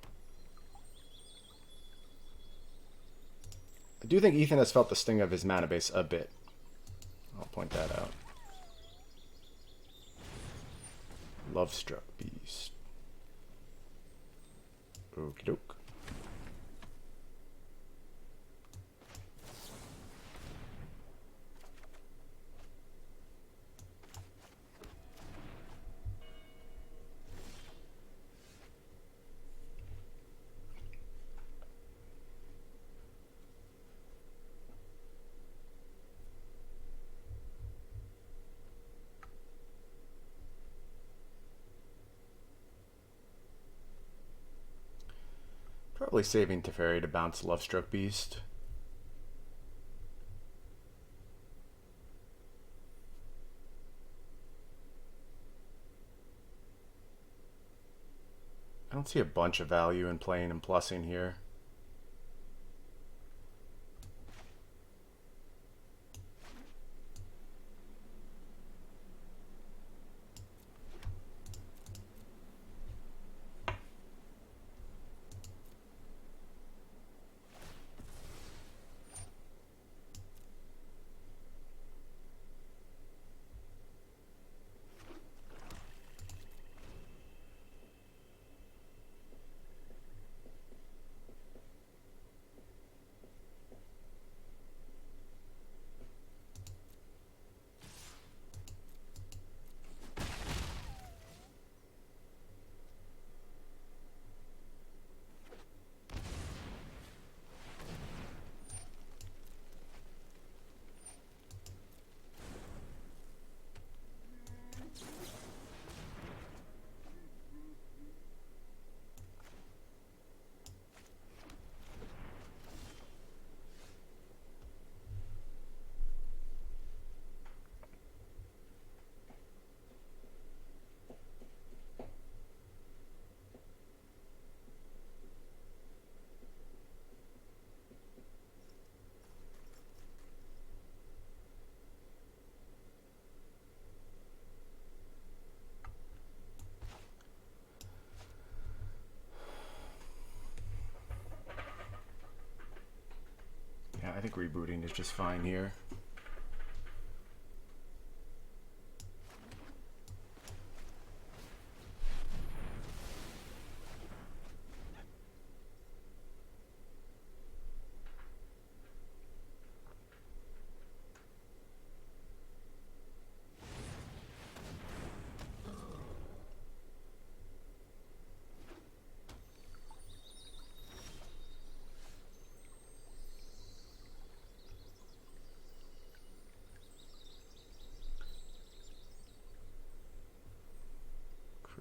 I do think Ethan has felt the sting of his mana base a bit. I'll point that out. Lovestruck Beast. Okie doke. Probably saving Teferi to bounce Lovestruck Beast. I don't see a bunch of value in playing and plussing here. Yeah, I think rebooting is just fine here.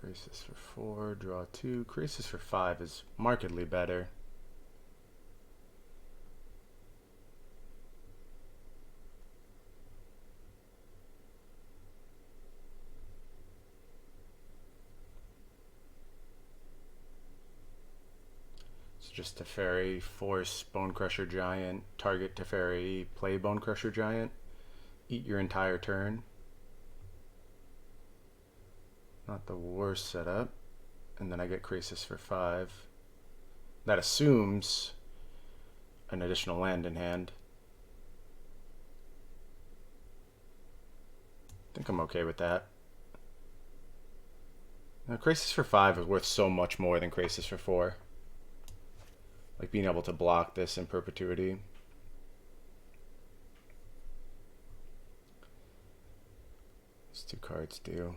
Crisis for 4, draw 2. Crisis for 5 is markedly better. It's just Teferi, force Bone Crusher Giant, target Teferi, play Bone Crusher Giant, eat your entire turn. Not the worst setup. And then I get Krasis for 5. That assumes an additional land in hand. I think I'm okay with that. Now, Krasis for 5 is worth so much more than Krasis for 4. Like being able to block this in perpetuity. These 2 cards do.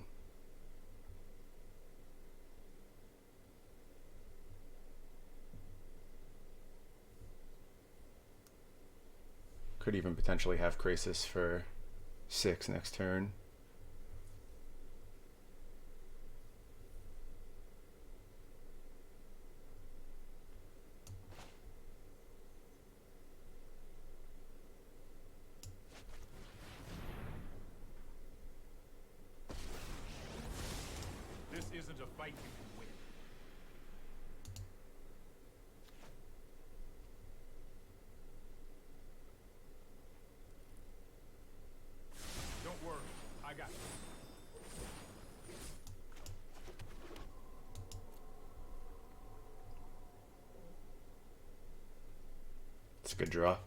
Could even potentially have Krasis for 6 next turn. This isn't a fight you can win. Don't worry, I got you. It's a good draw.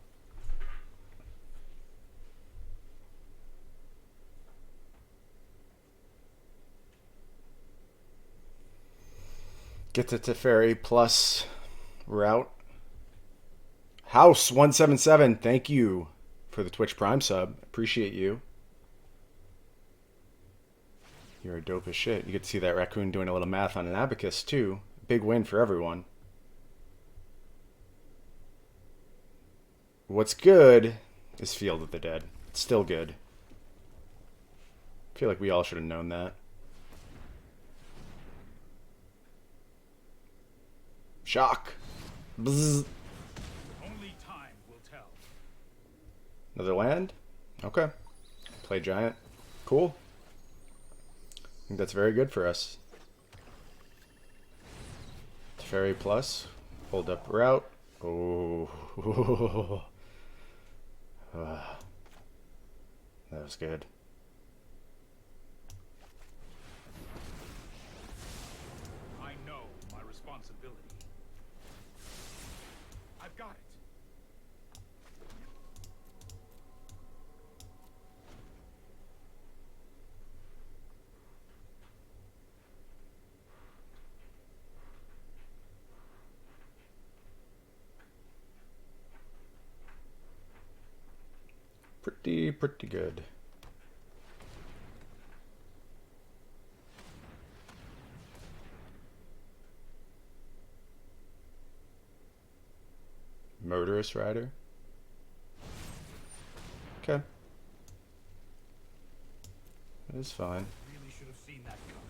Get the Teferi plus route. House 177, thank you for the Twitch Prime sub. Appreciate you. You're a dope as shit. You get to see that raccoon doing a little math on an abacus too. Big win for everyone. What's good is Field of the Dead. It's still good. I feel like we all should have known that. Shock. Bzz. Only time will tell. Another land? Okay. Play Giant. Cool. I think that's very good for us. Teferi plus. Hold up route. Oh. That was good. I know my responsibility. I've got it. Pretty good. Murderous Rider. Okay. That is fine. Really should have seen that coming.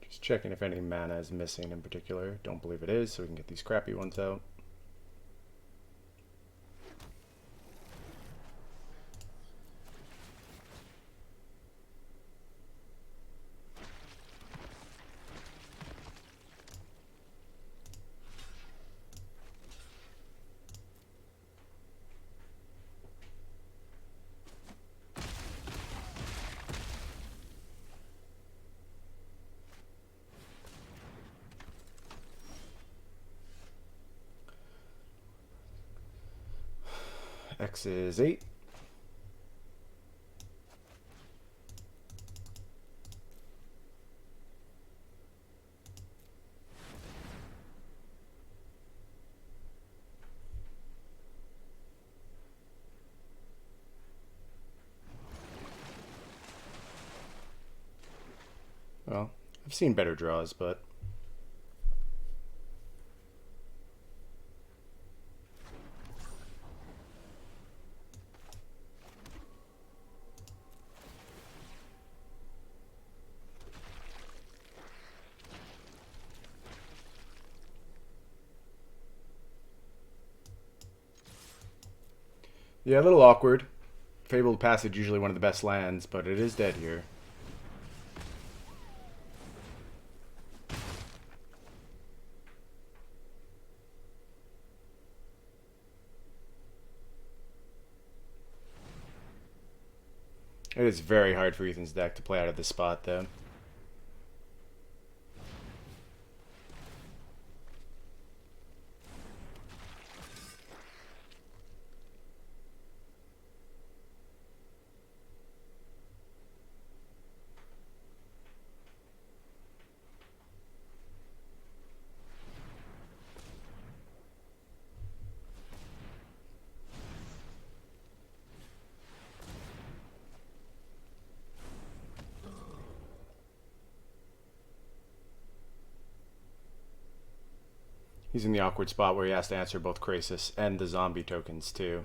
Just checking if any mana is missing in particular. Don't believe it is, so we can get these crappy ones out. X is 8. Well, I've seen better draws, but Yeah, a little awkward. Fabled Passage usually one of the best lands, but it is dead here. It is very hard for Ethan's deck to play out of this spot, though. He's in the awkward spot where he has to answer both Krasis and the zombie tokens, too.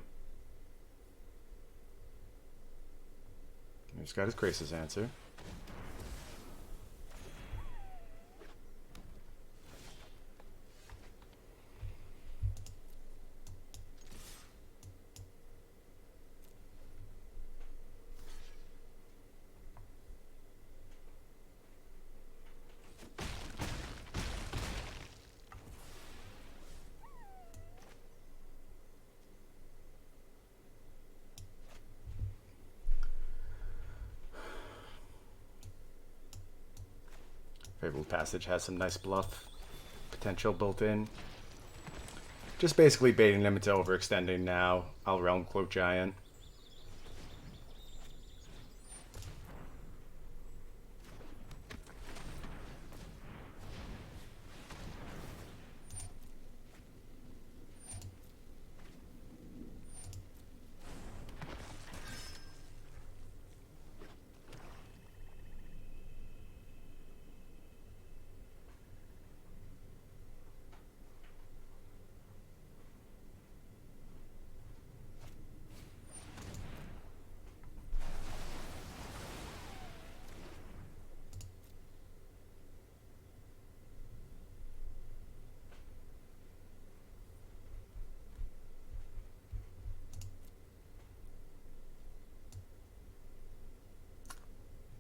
He's got his Krasis answer. Fabled Passage has some nice bluff potential built in. Just basically baiting them into overextending now. I'll Realm Cloak Giant.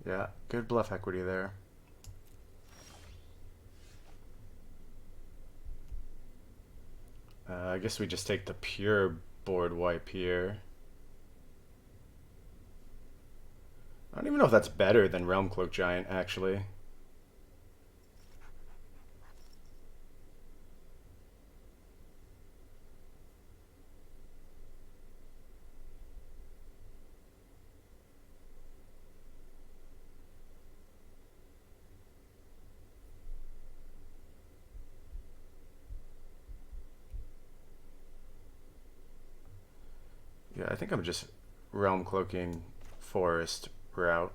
Yeah, good bluff equity there. I guess we just take the pure board wipe here. I don't even know if that's better than Realm Cloak Giant, actually. Yeah, I think I'm just Realm Cloaking Forest route.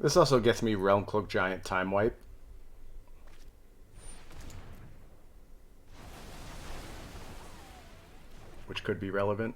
This also gets me Realm Cloak Giant Time Wipe. Which could be relevant.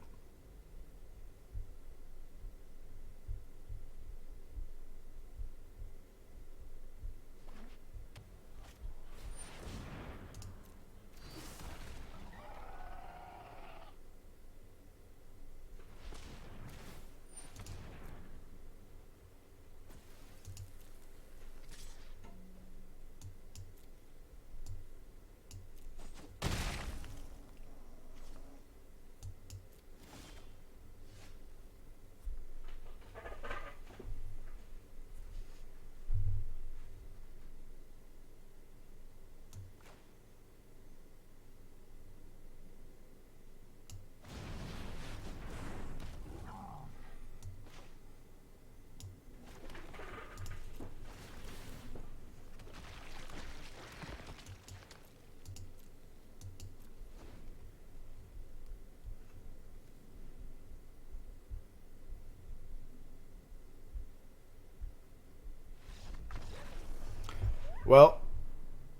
Well,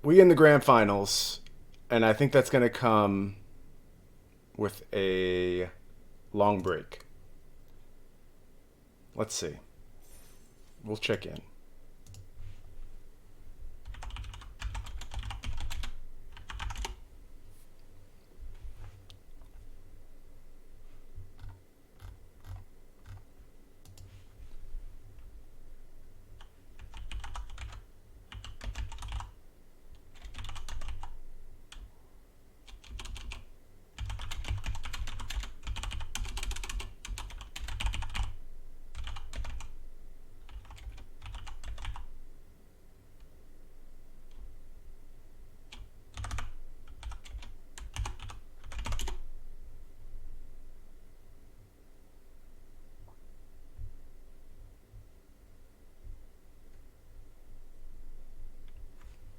we in the grand finals, and I think that's going to come with a long break. Let's see. We'll check in.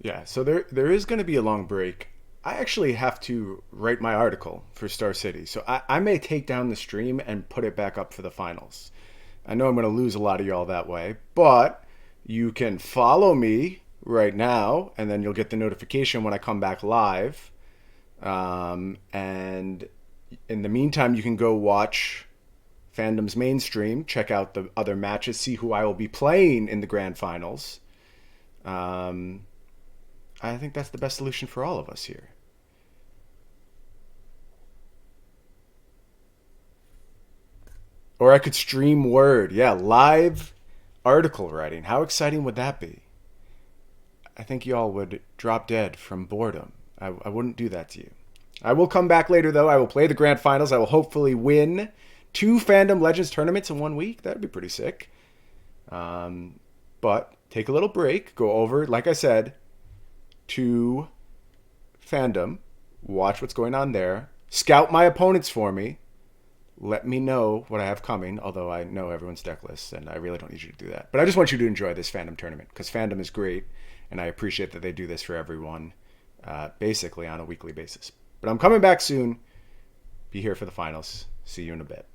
Yeah, so there is going to be a long break. I actually have to write my article for Star City, so I may take down the stream and put it back up for the finals. I know I'm going to lose a lot of y'all that way, but you can follow me right now, and then you'll get the notification when I come back live. And in the meantime, you can go watch Fandom's main stream, check out the other matches, see who I will be playing in the grand finals. I think that's the best solution for all of us here. Or I could stream Word. Yeah, live article writing. How exciting would that be? I think y'all would drop dead from boredom. I wouldn't do that to you. I will come back later, though. I will play the grand finals. I will hopefully win 2 Fandom Legends tournaments in 1 week. That'd be pretty sick. But take a little break. Go over, like I said, to Fandom. Watch what's going on there. Scout my opponents for me. Let me know what I have coming, although I know everyone's deck lists, and I really don't need you to do that. But I just want you to enjoy this Fandom tournament, because Fandom is great, and I appreciate that they do this for everyone, basically on a weekly basis. But I'm coming back soon. Be here for the finals. See you in a bit.